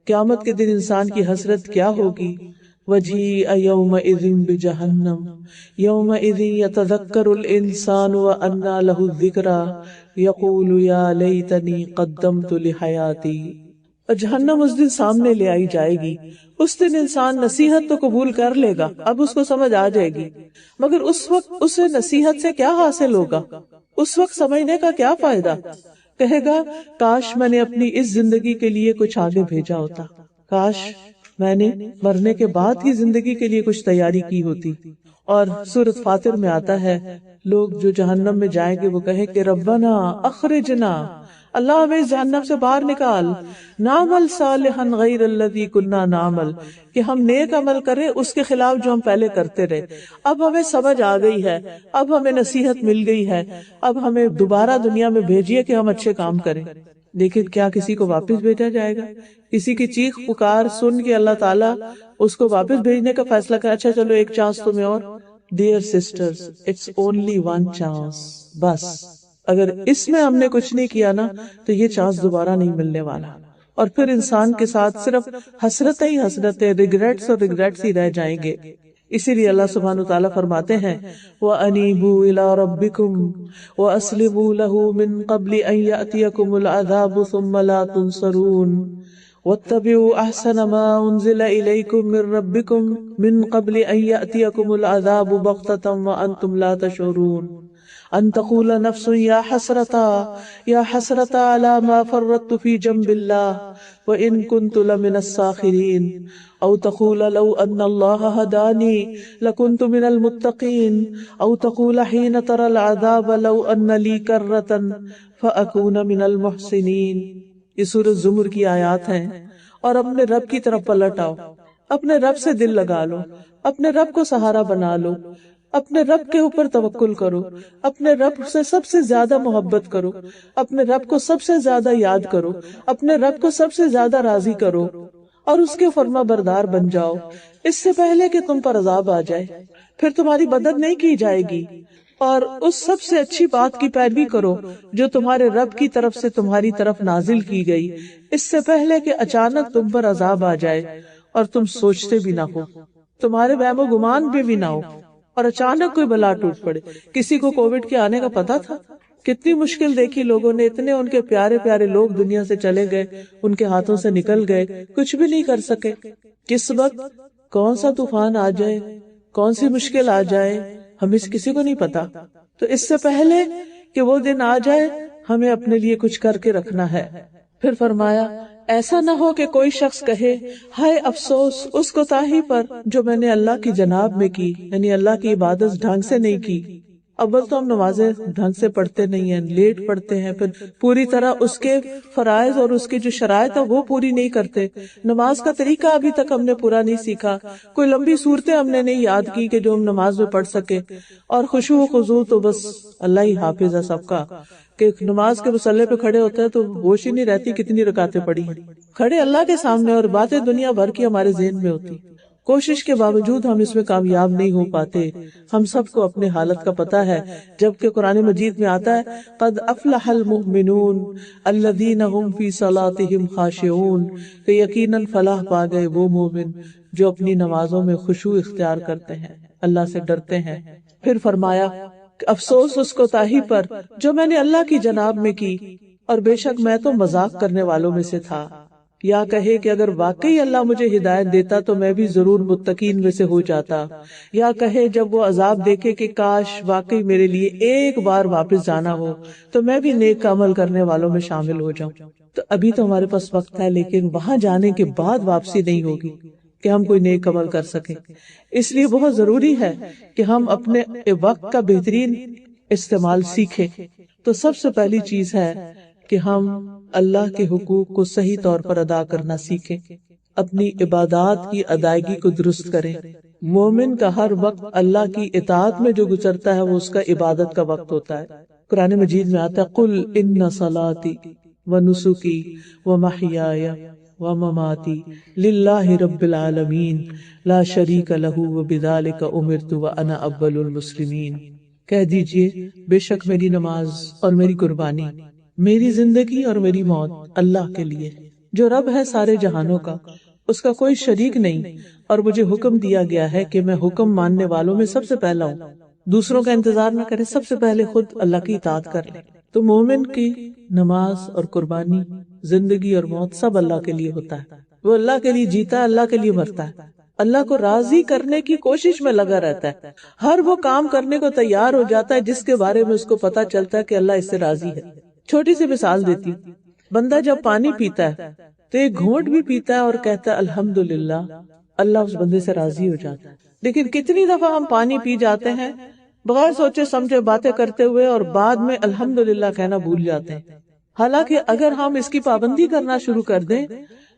قیامت کے دن انسان کی حسرت کیا ہوگی؟ وجیء یومئذ بجہنم یومئذ یتذکر الانسان وانى له الذکری یقول یا لیتنی قدمت لحیاتی۔ اور جہنم اس دن سامنے لے آئی جائے گی۔ اس دن انسان نصیحت تو قبول کر لے گا، اب اس کو سمجھ آ جائے گی، مگر اس وقت اسے نصیحت سے کیا حاصل ہوگا؟ اس وقت سمجھنے کا کیا فائدہ؟ کہے گا کاش میں نے اپنی اس زندگی کے لیے کچھ آگے بھیجا ہوتا، کاش میں نے مرنے کے بعد کی زندگی کے لیے کچھ تیاری کی ہوتی۔ اور سورۃ فاطر میں آتا ہے لوگ جو جہنم میں جائیں گے وہ کہیں کہ ربنا اخرجنا، اللہ ہمیں اس جہنم سے باہر نکال، نعمل صالحا غیر الذی کننا نعمل، کہ ہم نیک عمل کریں اس کے خلاف جو ہم پہلے کرتے رہے۔ اب ہمیں سمجھ آ گئی ہے، اب ہمیں نصیحت مل گئی ہے، اب ہمیں دوبارہ دنیا میں بھیجیے کہ ہم اچھے کام کریں۔ لیکن کیا کسی کو واپس بھیجا جائے گا؟ کسی کی چیخ پکار سن کے اللہ تعالیٰ اس کو واپس بھیجنے کا فیصلہ کرے؟ اچھا چلو ایک چانس تمہیں اور۔ Dear sisters, it's only one chance, بس اگر اس میں ہم نے کچھ نہیں کیا نا تو یہ چانس دوبارہ نہیں ملنے والا، اور پھر انسان کے ساتھ صرف حسرتیں ہی حسرتیں، ریگریٹس اور ریگریٹس ہی رہ جائیں گے۔ اسی لیے اللہ سبحانہ وتعالیٰ فرماتے ہیں وَأَنِيبُوا إِلَىٰ رَبِّكُمْ وَأَسْلِمُوا لَهُ مِن قَبْلِ أَن يَأْتِيَكُمُ الْعَذَابُ ثُمَّ لَا تُنصَرُونَ وَاتَّبِعُوا أَحْسَنَ مَا أُنزِلَ إِلَيْكُم مِّن رَّبِّكُم مِّن قَبْلِ أَن يَأْتِيَكُمُ الْعَذَابُ بَغْتَةً وَأَنتُمْ لَا تَشْعُرُونَ ان تقول نفس یا حسرتا علی ما فرطت فی جنب اللہ وان کنت لمن الساخرین او تقول لو ان اللہ ہدانی لکنت من المتقین او تقول حین ترى العذاب لو ان لی کرۃ فاکون من المحسنین۔ یہ سورۃ زمر کی آیات ہیں۔ اور اپنے رب کی طرف پلٹ آؤ، اپنے رب سے دل لگا لو، اپنے رب کو سہارا بنا لو، اپنے رب کے اوپر توکل کرو، اپنے رب سے سب سے زیادہ محبت کرو، اپنے رب کو سب سے زیادہ یاد کرو، اپنے رب کو سب سے زیادہ راضی کرو اور اس کے فرما بردار بن جاؤ، اس سے پہلے کہ تم پر عذاب آ جائے۔ پھر تمہاری مدد نہیں کی جائے گی، اور اس سب سے اچھی بات کی پیروی کرو جو تمہارے رب کی طرف سے تمہاری طرف نازل کی گئی، اس سے پہلے کہ اچانک تم پر عذاب آ جائے اور تم سوچتے بھی نہ ہو، تمہارے وہم و گمان بھی نہ ہو، اور اچانک کوئی بلا ٹوٹ پڑے۔ کسی کو کووڈ کے آنے کا پتا تھا؟ کتنی مشکل دیکھی لوگوں نے، اتنے ان کے پیارے پیارے لوگ دنیا سے چلے گئے، ان کے ہاتھوں سے نکل گئے، کچھ بھی نہیں کر سکے۔ کس وقت کون سا طوفان آ جائے، کون سی مشکل آ جائے، ہمیں کسی کو نہیں پتا۔ تو اس سے پہلے کہ وہ دن آ جائے ہمیں اپنے لیے کچھ کر کے رکھنا ہے۔ پھر فرمایا ایسا نہ ہو کہ کوئی شخص کہے ہائے افسوس اس کوتاہی پر جو میں نے اللہ کی جناب میں کی، یعنی اللہ کی عبادت ڈھنگ سے نہیں کی، اول تو ہم نمازیں ڈھنگ سے پڑھتے نہیں ہیں، لیٹ پڑھتے ہیں، پھر پوری طرح اس کے فرائض اور اس کی جو شرائط ہے وہ پوری نہیں کرتے، نماز کا طریقہ ابھی تک ہم نے پورا نہیں سیکھا، کوئی لمبی صورتیں ہم نے نہیں یاد کی کہ جو ہم نماز میں پڑھ سکے، اور خشوع و خضوع تو بس اللہ ہی حافظ ہے سب کا، کہ نماز کے مصلی پہ کھڑے ہوتے ہیں تو ہوش ہی نہیں رہتی کتنی رکعتیں پڑھی ہیں، کھڑے اللہ کے سامنے اور باتیں دنیا بھر کی ہمارے ذہن میں ہوتی، کوشش کے باوجود ہم اس میں کامیاب نہیں ہو پاتے۔ ہم سب کو اپنے حالت کا پتہ ہے، جبکہ قرآن مجید میں آتا ہے قد افلح المؤمنون الذین هم فی صلاتهم خاشعون، کہ یقیناً فلاح پا گئے وہ مومن جو اپنی نمازوں میں خشوع اختیار کرتے ہیں، اللہ سے ڈرتے ہیں۔ پھر فرمایا کہ افسوس اس کوتاہی پر جو میں نے اللہ کی جناب میں کی، اور بے شک میں تو مذاق کرنے والوں میں سے تھا۔ یا کہے کہ اگر واقعی اللہ مجھے ہدایت دیتا تو میں بھی ضرور متقین میں سے ہو جاتا، یا کہے جب وہ عذاب دیکھے کہ کاش واقعی میرے لیے ایک بار واپس جانا ہو تو میں بھی نیک عمل کرنے والوں میں شامل ہو جاؤں۔ تو ابھی تو ہمارے پاس وقت ہے، لیکن وہاں جانے کے بعد واپسی نہیں ہوگی کہ ہم کوئی نیک عمل کر سکیں۔ اس لیے بہت ضروری ہے کہ ہم اپنے وقت کا بہترین استعمال سیکھیں۔ تو سب سے پہلی چیز ہے کہ ہم اللہ کے حقوق کو صحیح طور پر ادا کرنا سیکھیں، اپنی عبادات کی ادائیگی کو درست کریں۔ مومن کا ہر وقت اللہ کی اطاعت میں جو گزرتا ہے وہ اس کا عبادت کا وقت ہوتا ہے۔ قرآن مجید میں آتا ہے قل ان صلاتی ونسکی ومحیای ومماتی للہ رب العالمین لا شریک لہ وبذلک امرت وانا اول المسلمین۔ کہہ دیجئے بے شک میری نماز اور میری قربانی، میری زندگی اور میری موت اللہ کے لیے، جو رب ہے سارے جہانوں کا، اس کا کوئی شریک نہیں، اور مجھے حکم دیا گیا ہے کہ میں حکم ماننے والوں میں سب سے پہلا ہوں۔ دوسروں کا انتظار نہ کرے، سب سے پہلے خود اللہ کی اطاعت کر لے۔ تو مومن کی نماز اور قربانی، زندگی اور موت سب اللہ کے لیے ہوتا ہے، وہ اللہ کے لیے جیتا ہے، اللہ کے لیے مرتا ہے، اللہ کو راضی کرنے کی کوشش میں لگا رہتا ہے، ہر وہ کام کرنے کو تیار ہو جاتا ہے جس کے بارے میں اس کو پتا چلتا ہے کہ اللہ اس سے راضی ہے۔ چھوٹی سی مثال دیتی ہوں، بندہ جب پانی پیتا ہے تو ایک گھونٹ بھی پیتا ہے اور کہتا ہے الحمدللہ، اللہ اس بندے سے راضی ہو جاتا ہے۔ لیکن کتنی دفعہ ہم پانی پی جاتے ہیں بغیر سوچے سمجھے باتیں کرتے ہوئے، اور بعد میں الحمدللہ کہنا بھول جاتے ہیں، حالانکہ اگر ہم اس کی پابندی کرنا شروع کر دیں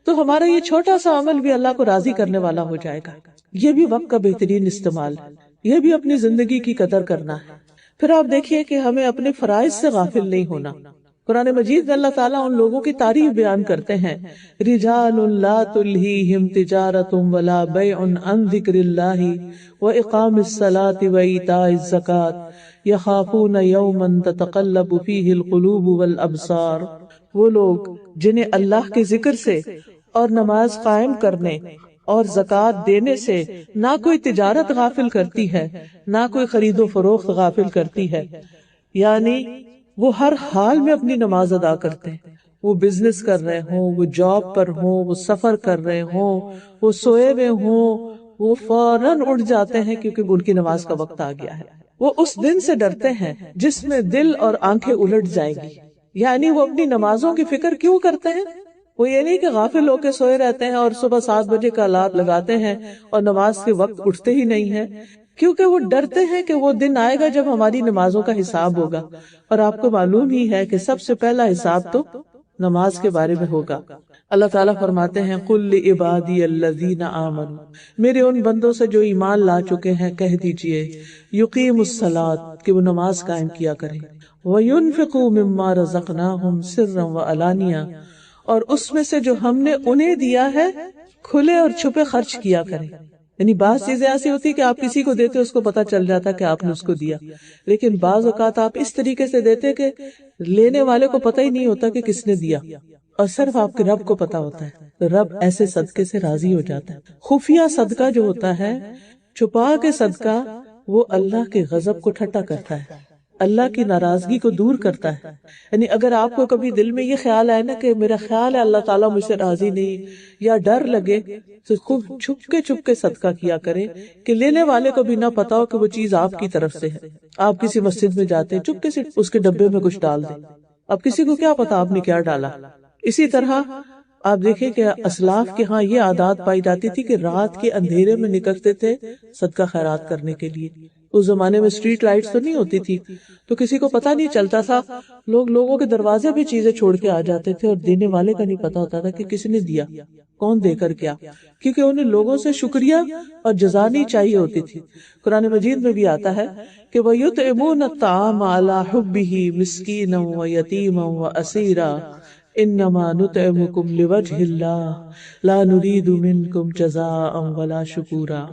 تو ہمارا یہ چھوٹا سا عمل بھی اللہ کو راضی کرنے والا ہو جائے گا۔ یہ بھی وقت کا بہترین استعمال ہے، یہ بھی اپنی زندگی کی قدر کرنا ہے۔ پھر آپ دیکھیے کہ ہمیں اپنے فرائض سے غافل نہیں ہونا۔ قرآن مجید میں اللہ تعالیٰ ان لوگوں کی تعریف بیان کرتے ہیں، رجال لا تلہیہم تجارت ولا بیع عن ذکر اللہ واقام الصلاة وایتاء الزکاة یخافون یوما تتقلب فیہ القلوب والابصار۔ وہ لوگ جنہیں اللہ کے ذکر سے اور نماز قائم کرنے اور زکوٰۃ دینے سے نہ کوئی تجارت غافل کرتی ہے، نہ کوئی خرید و فروخت غافل کرتی ہے، یعنی وہ ہر حال میں اپنی نماز ادا کرتے ہیں، وہ بزنس کر رہے ہوں، وہ جاب پر ہوں، وہ سفر کر رہے ہوں، وہ سوئے ہوئے ہوں، وہ فوراً اٹھ جاتے ہیں کیونکہ ان کی نماز کا وقت آ گیا ہے۔ وہ اس دن سے ڈرتے ہیں جس میں دل اور آنکھیں الٹ جائیں گی، یعنی وہ اپنی نمازوں کی فکر کیوں کرتے ہیں؟ وہ یہ نہیں کہ غافل ہو کے سوئے رہتے ہیں اور صبح 7 بجے کا الارم لگاتے ہیں اور نماز کے وقت اٹھتے ہی نہیں ہیں، کیونکہ وہ ڈرتے ہیں کہ وہ دن آئے گا جب ہماری نمازوں کا حساب ہوگا، اور آپ کو معلوم ہی ہے کہ سب سے پہلا حساب تو نماز کے بارے میں ہوگا۔ اللہ تعالیٰ فرماتے ہیں قُلْ لِعِبَادِيَ الَّذِينَ آمَنُوا، میرے ان بندوں سے جو ایمان لا چکے ہیں کہہ دیجئے یقیموا الصلاۃ، کہ وہ نماز قائم کیا کریں، وَيُنْفِقُوا مِمَّا رَزَقْنَاهُمْ سِرًّا وَعَلَانِيَةً، اور اس میں سے جو ہم نے انہیں دیا ہے کھلے اور چھپے خرچ کیا کریں۔ یعنی بعض چیزیں ایسی ہوتی کہ آپ کسی کو دیتے اس کو پتا چل جاتا کہ آپ نے اس کو دیا، لیکن بعض اوقات آپ اس طریقے سے دیتے کہ لینے والے کو پتہ ہی نہیں ہوتا کہ کس نے دیا، اور صرف آپ کے رب کو پتا ہوتا ہے، تو رب ایسے صدقے سے راضی ہو جاتا ہے۔ خفیہ صدقہ جو ہوتا ہے، چھپا کے صدقہ، وہ اللہ کے غضب کو ٹھٹا کرتا ہے، اللہ کی ناراضگی کو دور کرتا ہے۔ یعنی اگر آپ کو کبھی دل میں یہ خیال آئے نا کہ میرا خیال ہے اللہ تعالیٰ مجھ سے راضی نہیں، یا ڈر لگے، تو خوب چھپ کے صدقہ کیا کرے کہ لینے والے کو بھی نہ پتا ہو کہ وہ چیز آپ کی طرف سے ہے۔ آپ کسی مسجد میں جاتے ہیں، چپکے سے اس کے ڈبے میں کچھ ڈال دیں، اب کسی کو کیا پتا آپ نے کیا ڈالا۔ اسی طرح آپ دیکھیں کہ اسلاف کے ہاں یہ عادات پائی جاتی تھی کہ رات کے اندھیرے میں نکلتے تھے صدقہ خیرات کرنے کے لیے، اس زمانے میں اسٹریٹ لائٹس تو نہیں ہوتی تھی، تو کسی کو پتہ نہیں چلتا تھا، لوگوں کے دروازے بھی چیزیں چھوڑ کے آ جاتے تھے اور دینے والے کا نہیں پتا ہوتا تھا کہ کس نے دیا، کون دے کر کیا، کیونکہ انہیں لوگوں سے شکریہ اور جزا نہیں چاہیے ہوتی تھی۔ قرآن مجید میں بھی آتا ہے کہ وَيُطْعِمُونَ الطَّعَامَ عَلَىٰ حُبِّهِ مِسْكِينًا وَيَتِيمًا وَأَسِيرًا انما نطعمکم لوجہ اللہ لا نرید منکم جزاء ولا شکورا۔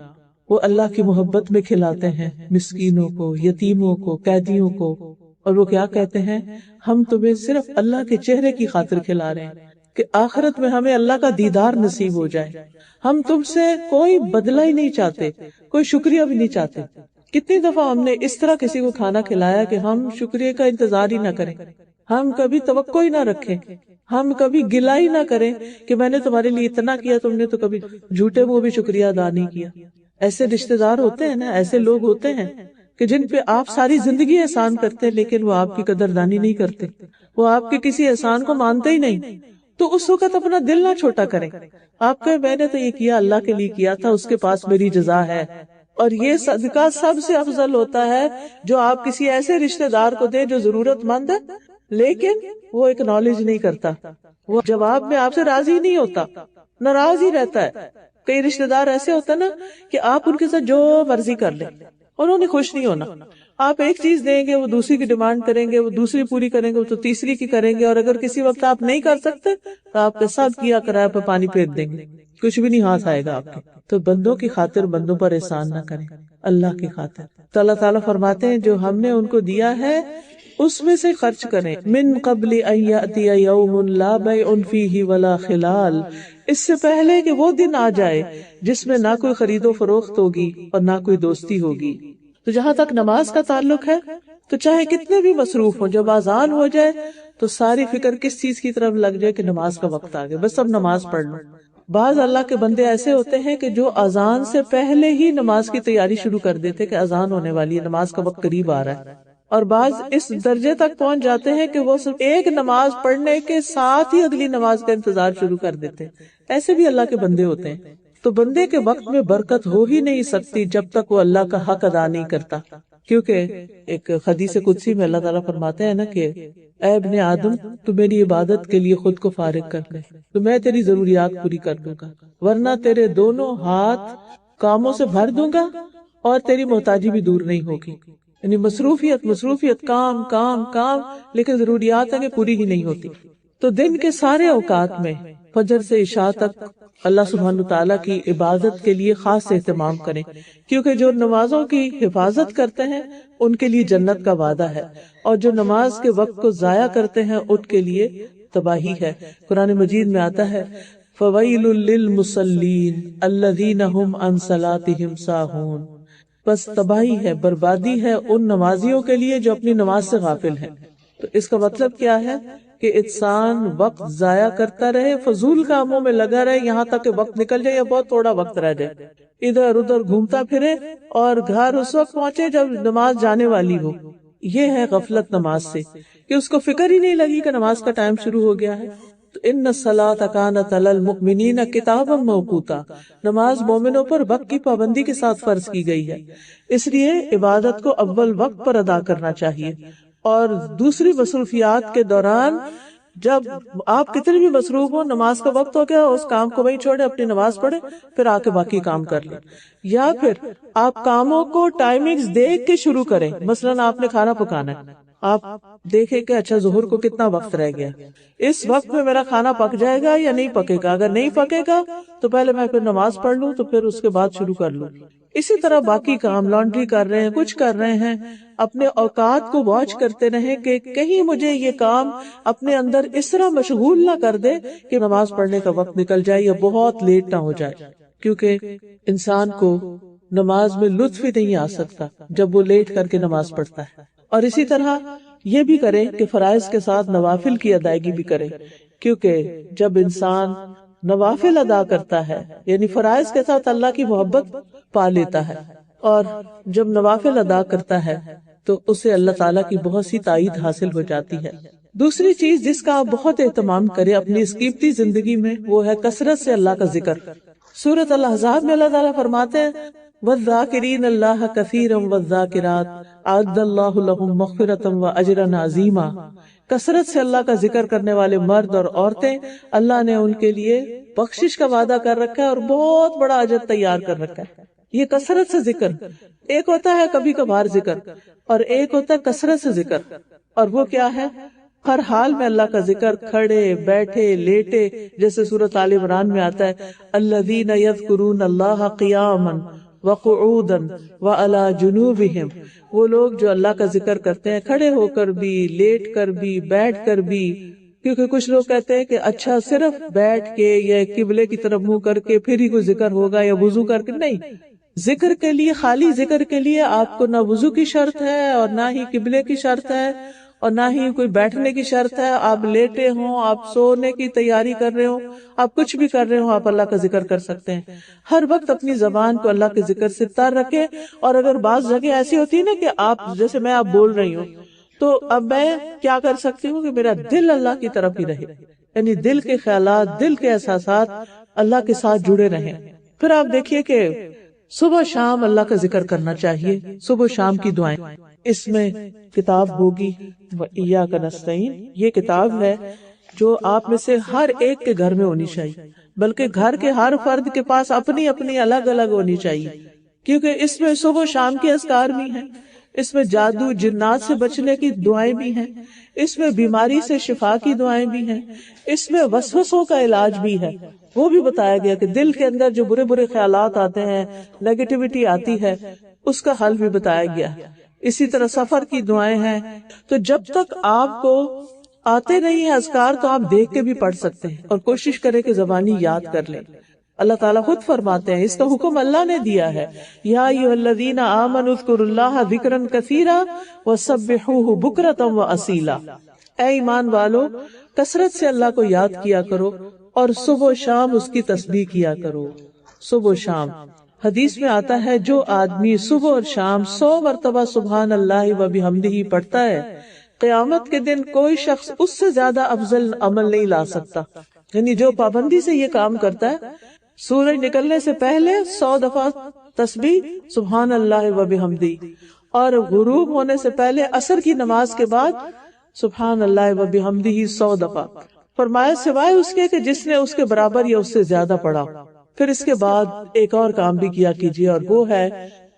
وہ اللہ کی محبت میں کھلاتے ہیں مسکینوں کو، یتیموں کو، قیدیوں کو، اور وہ کیا کہتے ہیں، ہم تمہیں صرف اللہ کے چہرے کی خاطر کھلا رہے ہیں کہ آخرت میں ہمیں اللہ کا دیدار نصیب ہو جائے، ہم تم سے کوئی بدلہ ہی نہیں چاہتے، کوئی شکریہ بھی نہیں چاہتے۔ کتنی دفعہ ہم نے اس طرح کسی کو کھانا کھلایا کہ ہم شکریہ کا انتظار ہی نہ کریں، ہم کبھی توقع ہی نہ رکھیں، ہم کبھی گلہ ہی نہ کریں کہ میں نے تمہارے لیے اتنا کیا، تم نے تو کبھی جھوٹے منہ بھی شکریہ ادا نہیں کیا۔ ایسے رشتہ دار ہوتے ہیں نا، ایسے لوگ ہوتے ہیں کہ جن پہ آپ ساری زندگی احسان کرتے ہیں لیکن وہ آپ کی قدردانی نہیں کرتے، وہ آپ کے کسی احسان کو مانتے ہی نہیں۔ تو اس وقت اپنا دل نہ چھوٹا کریں، آپ کہیں میں نے تو یہ کیا اللہ کے لیے کیا تھا، اس کے پاس میری جزا ہے۔ اور یہ صدقہ سب سے افضل ہوتا ہے جو آپ کسی ایسے رشتہ دار کو دیں جو ضرورت مند ہے لیکن وہ اکنالج نہیں کرتا، وہ جواب میں آپ سے راضی نہیں ہوتا، ناراض ہی رہتا ہے۔ کئی رشتہ دار ایسے ہوتا ہے نا کہ آپ ان کے ساتھ جو مرضی کر لیں اور انہیں خوش نہیں ہونا، آپ ایک چیز دیں گے وہ دوسری کی ڈیمانڈ کریں گے، وہ دوسری پوری کریں گے وہ تو تیسری کی کریں گے، اور اگر کسی وقت آپ نہیں کر سکتے تو آپ کے ساتھ کیا کرایہ پہ پانی پھینک دیں گے، کچھ بھی نہیں ہاتھ آئے گا آپ کے۔ تو بندوں کی خاطر بندوں پر احسان نہ کریں، اللہ کی خاطر۔ تو اللہ تعالیٰ فرماتے ہیں جو ہم نے ان کو دیا ہے اس میں سے خرچ کریں، من قبل ان یأتی یوم لا بیع فیہ ولا خلال، اس سے پہلے کہ وہ دن آ جائے جس میں نہ کوئی خرید و فروخت ہوگی اور نہ کوئی دوستی ہوگی۔ تو جہاں تک نماز کا تعلق ہے تو چاہے کتنے بھی مصروف ہوں، جب اذان ہو جائے تو ساری فکر کس چیز کی طرف لگ جائے کہ نماز کا وقت آ گیا، بس اب نماز پڑھ لو۔ بعض اللہ کے بندے ایسے ہوتے ہیں کہ جو اذان سے پہلے ہی نماز کی تیاری شروع کر دیتے کہ اذان ہونے والی ہے، نماز کا وقت قریب آ رہا ہے، اور بعض اس درجے تک پہنچ جاتے ہیں کہ وہ صرف ایک نماز پڑھنے کے ساتھ ہی اگلی نماز کا انتظار شروع کر دیتے ہیں۔ ایسے بھی اللہ کے بندے ہوتے ہیں۔ تو بندے کے وقت میں برکت ہو ہی نہیں سکتی جب تک وہ اللہ کا حق ادا نہیں کرتا، کیونکہ ایک حدیث قدسی میں اللہ تعالیٰ فرماتے ہیں نا کہ اے ابن آدم تو میری عبادت کے لیے خود کو فارغ کر لے تو میں تیری ضروریات پوری کر دوں گا، ورنہ تیرے دونوں ہاتھ کاموں سے بھر دوں گا اور تیری محتاجی بھی دور نہیں ہوگی۔ یعنی مصروفیت، کام کام کام، لیکن ضروریات ہیں پوری ہی نہیں ہوتی۔ تو دن کے سارے اوقات میں فجر سے عشاء تک اللہ سبحانہ تعالیٰ کی عبادت کے لیے خاص اہتمام کریں، کیونکہ جو نمازوں کی حفاظت کرتے ہیں ان کے لیے جنت کا وعدہ ہے، اور جو نماز کے وقت کو ضائع کرتے ہیں ان کے لیے تباہی ہے۔ قرآن مجید میں آتا ہے فَوَيْلٌ لِّلْمُصَلِّينَ الَّذِينَ هُمْ عَنْ صَلَاتِهِمْ سَاهُونَ، بس تباہی ہے، بربادی ہے ان نمازیوں کے لیے جو اپنی نماز سے غافل ہیں۔ تو اس کا مطلب کیا ہے کہ انسان وقت ضائع کرتا رہے، فضول کاموں میں لگا رہے یہاں تک کہ وقت نکل جائے یا بہت تھوڑا وقت رہ جائے، ادھر ادھر گھومتا پھرے اور گھر اس وقت پہنچے جب نماز جانے والی ہو۔ یہ ہے غفلت نماز سے کہ اس کو فکر ہی نہیں لگی کہ نماز کا ٹائم شروع ہو گیا ہے۔ تو ان الصلاۃ کانت علی المؤمنین کتابا موقوتا، نماز مومنوں پر وقت کی پابندی کے ساتھ فرض کی گئی ہے، اس لیے عبادت کو اول وقت پر ادا کرنا چاہیے، اور دوسری مصروفیات کے دوران جب آپ کتنے بھی مصروف ہو، نماز کا وقت ہو گیا اس کام کو وہیں چھوڑے، اپنی نماز پڑھے، پھر آ کے باقی کام کر لیں، یا پھر آپ کاموں کو ٹائمنگز دیکھ کے شروع کریں۔ مثلا آپ نے کھانا پکانا ہے، آپ دیکھیں کہ اچھا ظہر کو کتنا وقت رہ گیا، اس وقت میں میرا کھانا پک جائے گا یا نہیں پکے گا، اگر نہیں پکے گا تو پہلے میں پھر نماز پڑھ لوں تو پھر اس کے بعد شروع کر لوں۔ اسی طرح باقی کام، لانڈری کر رہے ہیں، کچھ کر رہے ہیں، اپنے اوقات کو واچ کرتے رہیں کہ کہیں مجھے یہ کام اپنے اندر اس طرح مشغول نہ کر دے کہ نماز پڑھنے کا وقت نکل جائے یا بہت لیٹ نہ ہو جائے، کیونکہ انسان کو نماز میں لطف ہی نہیں آ سکتا جب وہ لیٹ کر کے نماز پڑھتا ہے۔ اور اسی طرح یہ بھی کریں کہ فرائض کے ساتھ نوافل کی ادائیگی بھی کریں، کیونکہ جب انسان نوافل ادا کرتا ہے یعنی فرائض کے ساتھ اللہ کی محبت پا لیتا ہے، اور جب نوافل ادا کرتا ہے تو اسے اللہ تعالیٰ کی بہت سی تائید حاصل ہو جاتی ہے۔ دوسری چیز جس کا آپ بہت اہتمام کریں اپنی اس قیمتی زندگی میں وہ ہے کثرت سے اللہ کا ذکر۔ سورۃ الاحزاب میں اللہ تعالیٰ فرماتے ہیں والذاکرین اللہ کثیرا والذاکرات اعد اللہ لہم مغفرۃ واجرا عظیما. کثرت سے اللہ کا ذکر کرنے والے مرد اور عورتیں اللہ نے ان کے لیے بخشش کا وعدہ کر رکھا ہے اور بہت بڑا اجر تیار کر رکھا ہے. یہ کثرت سے ذکر، ایک ہوتا ہے کبھی کبھار ذکر اور ایک ہوتا ہے کثرت سے ذکر. اور وہ کیا ہے؟ ہر حال میں اللہ کا ذکر، کھڑے بیٹھے لیٹے، جیسے سورۃ آل عمران میں آتا ہے الذین یذکرون اللہ قیاما وقعودا وعلی جنوبہم. وہ لوگ جو اللہ کا ذکر کرتے ہیں کھڑے ہو کر بھی، لیٹ کر بھی، بیٹھ کر بھی. کیونکہ کچھ لوگ کہتے ہیں کہ اچھا صرف بیٹھ کے یا قبلے کی طرف منہ کر کے پھر ہی کوئی ذکر ہوگا یا وضو کر کے. نہیں، ذکر کے لیے، خالی ذکر کے لیے آپ کو نہ وضو کی شرط ہے اور نہ ہی قبلے کی شرط ہے اور نہ ہی کوئی بیٹھنے کی شرط ہے. آپ لیٹے ہوں، آپ سونے کی تیاری کر رہے ہوں، آپ کچھ بھی کر رہے ہوں، آپ اللہ کا ذکر کر سکتے ہیں. ہر وقت اپنی زبان کو اللہ کے ذکر سے تر رکھے. اور اگر بعض جگہ ایسی ہوتی ہے نا کہ آپ جیسے میں آپ بول رہی ہوں تو اب میں کیا کر سکتی ہوں کہ میرا دل اللہ کی طرف ہی رہے، یعنی دل کے خیالات، دل کے احساسات اللہ کے ساتھ جڑے رہیں. پھر آپ دیکھیے کہ صبح شام اللہ کا ذکر کرنا چاہیے. صبح شام کی دعائیں، اس میں کتاب ہوگی وَإِيَّاكَ نَسْتَعِينُ. یہ کتاب ہے جو آپ میں سے ہر ایک کے گھر میں ہونی چاہیے، بلکہ گھر کے ہر فرد کے پاس اپنی اپنی الگ الگ ہونی چاہیے. کیونکہ اس میں صبح شام کے اذکار بھی ہیں، اس میں جادو جنات سے بچنے کی دعائیں بھی ہیں، اس میں بیماری سے شفا کی دعائیں بھی ہیں، اس میں وسوسوں کا علاج بھی ہے. وہ بھی بتایا گیا کہ دل کے اندر جو برے برے خیالات آتے ہیں، نیگیٹیوٹی آتی ہے، اس کا حل بھی بتایا گیا ہے. اسی طرح سفر کی دعائیں ہیں. تو جب تک آپ کو آتے نہیں ہیں اذکار تو آپ دیکھ کے بھی پڑھ سکتے ہیں اور کوشش کریں کہ زبانی یاد کر لیں. اللہ تعالیٰ خود فرماتے ہیں، اس کا حکم اللہ نے دیا ہے، یا ایھا الذین آمنوا اذکروا اللہ ذکرا کثیرا وسبحوہ بکرۃ واصیلا. اے ایمان والو، کثرت سے اللہ کو یاد کیا کرو اور صبح و شام اس کی تسبیح کیا کرو. صبح و شام حدیث میں آتا ہے جو آدمی صبح اور شام 100 مرتبہ سبحان اللہ و بحمدہ پڑھتا ہے، قیامت کے دن کوئی شخص اس سے زیادہ افضل عمل نہیں لا سکتا. یعنی جو پابندی سے یہ کام کرتا ہے، سورج نکلنے سے پہلے 100 دفعہ تسبیح سبحان اللہ و بحمدہ، اور غروب ہونے سے پہلے عصر کی نماز کے بعد سبحان اللہ و بحمدہ 100 دفعہ. فرمایا سوائے اس کے کہ جس نے اس کے برابر یا اس سے زیادہ پڑھا. پھر اس کے بعد ایک اور کام بھی کیا کیجیے، اور وہ ہے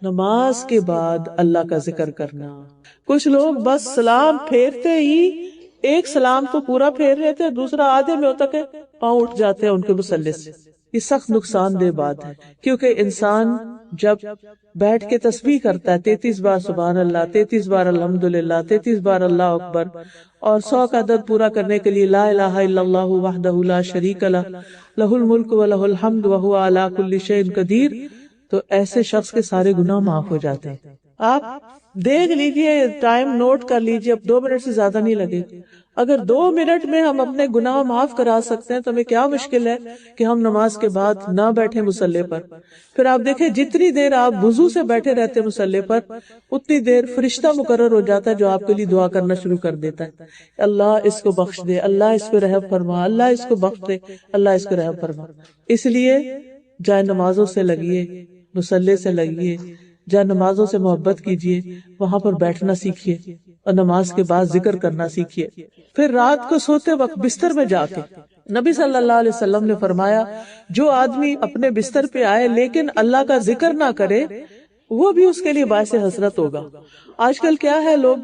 نماز کے بعد اللہ کا ذکر کرنا. کچھ لوگ بس سلام پھیرتے ہی ایک سلام تو پورا پھیر رہے تھے، دوسرا آدھے میں ہوتا کہ پاؤں اٹھ جاتے ہیں ان کے مصلی سے. یہ سخت نقصان دہ بات ہے، کیونکہ انسان جب بیٹھ کے تسبیح کرتا ہے 33 بار سبحان اللہ، 33 بار الحمدللہ، 33 بار اللہ اکبر، اور 100 کا عدد پورا کرنے کے لیے لا الہ الا اللہ وحدہ لا شریک لہ لہ الملک و لہ الحمد وہو علی کل شیء قدیر، تو ایسے شخص کے سارے گناہ معاف ہو جاتے ہیں. آپ دیکھ لیجئے، ٹائم نوٹ کر لیجئے، اب 2 منٹ سے زیادہ نہیں لگے. اگر 2 منٹ میں ہم اپنے گناہ معاف کرا سکتے ہیں تو ہمیں کیا مشکل ہے کہ ہم نماز کے بعد نہ بیٹھیں مصلی پر. پھر آپ دیکھیں جتنی دیر آپ وضو سے بیٹھے رہتے مصلی پر، اتنی دیر فرشتہ مقرر ہو جاتا ہے جو آپ کے لیے دعا کرنا شروع کر دیتا ہے. اللہ اس کو بخش دے، اللہ اس پہ رحم فرما، اللہ اس کو بخش دے، اللہ اس کو رحم فرما. اس لیے جائے نمازوں سے لگیے، مصلی سے لگیے، جہاں نمازوں سے محبت کیجیے، وہاں پر بیٹھنا سیکھیے اور نماز کے بعد ذکر کرنا سیکھیے. پھر رات کو سوتے وقت بستر میں جا کے نبی صلی اللہ علیہ وسلم نے فرمایا جو آدمی اپنے بستر پہ آئے لیکن اللہ کا ذکر نہ کرے، وہ بھی اس کے لیے باعث حسرت ہوگا. آج کل کیا ہے، لوگ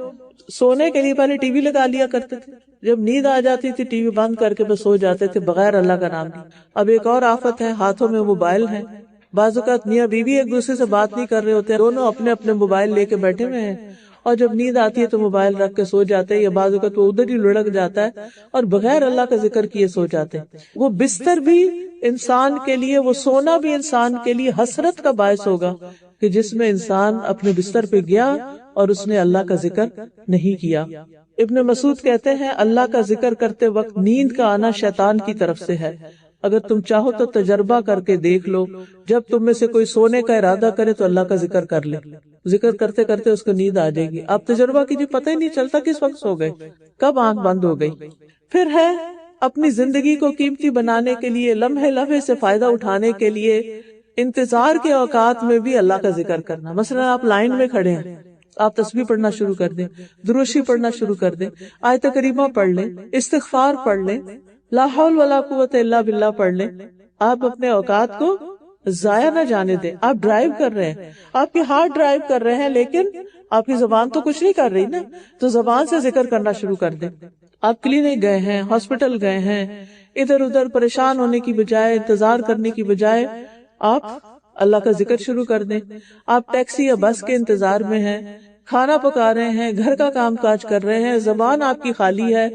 سونے کے لیے پہلے ٹی وی لگا لیا کرتے تھے، جب نیند آ جاتی تھی ٹی وی بند کر کے بس سو جاتے تھے بغیر اللہ کا نام لی. اب ایک اور آفت ہے، ہاتھوں میں موبائل ہیں. بعض اوقات میاں بیوی ایک دوسرے سے بات نہیں کر رہے ہوتے، دونوں اپنے اپنے موبائل لے کے بیٹھے ہوئے ہیں، اور جب نیند آتی ہے تو موبائل رکھ کے سو جاتے ہیں، یا بعض اوقات وہ ادھر ہی لڑک جاتا ہے اور بغیر اللہ کا ذکر کیے سو جاتے ہیں. وہ بستر بھی انسان کے لیے، وہ سونا بھی انسان کے لیے حسرت کا باعث ہوگا کہ جس میں انسان اپنے بستر پہ گیا اور اس نے اللہ کا ذکر نہیں کیا. ابن مسعود کہتے ہیں اللہ کا ذکر کرتے وقت نیند کا آنا شیطان کی طرف سے ہے. اگر تم چاہو تو تجربہ کر کے دیکھ لو، جب تم میں سے کوئی سونے کا ارادہ کرے تو اللہ کا ذکر کر لے، ذکر کرتے کرتے اس کو نیند آ جائے گی. آپ تجربہ کیجیے، پتہ ہی نہیں چلتا کس وقت سو گئے، کب آنکھ بند ہو گئی. پھر ہے اپنی زندگی کو قیمتی بنانے کے لیے، لمحے لمحے سے فائدہ اٹھانے کے لیے انتظار کے اوقات میں بھی اللہ کا ذکر کرنا. مثلا آپ لائن میں کھڑے ہیں, آپ تسبیح پڑھنا شروع کر دیں, دروشی پڑھنا شروع کر دیں, آیت کریمہ پڑھ لیں, استغفار پڑھ لیں, لا حول ولا قوت الا باللہ پڑھ لیں. آپ اپنے اوقات کو ضائع نہ جانے دیں. آپ ڈرائیو کر رہے ہیں, آپ کے ہاتھ ڈرائیو کر رہے ہیں, لیکن آپ کی زبان تو کچھ نہیں کر رہی نا, تو زبان سے ذکر کرنا شروع کر دیں. آپ کلینک گئے ہیں, ہاسپٹل گئے ہیں, ادھر ادھر پریشان ہونے کی بجائے, انتظار کرنے کی بجائے آپ اللہ کا ذکر شروع کر دیں. آپ ٹیکسی یا بس کے انتظار میں ہیں, کھانا پکا رہے ہیں, گھر کا کام کاج کر رہے ہیں, زبان آپ کی خالی ہے,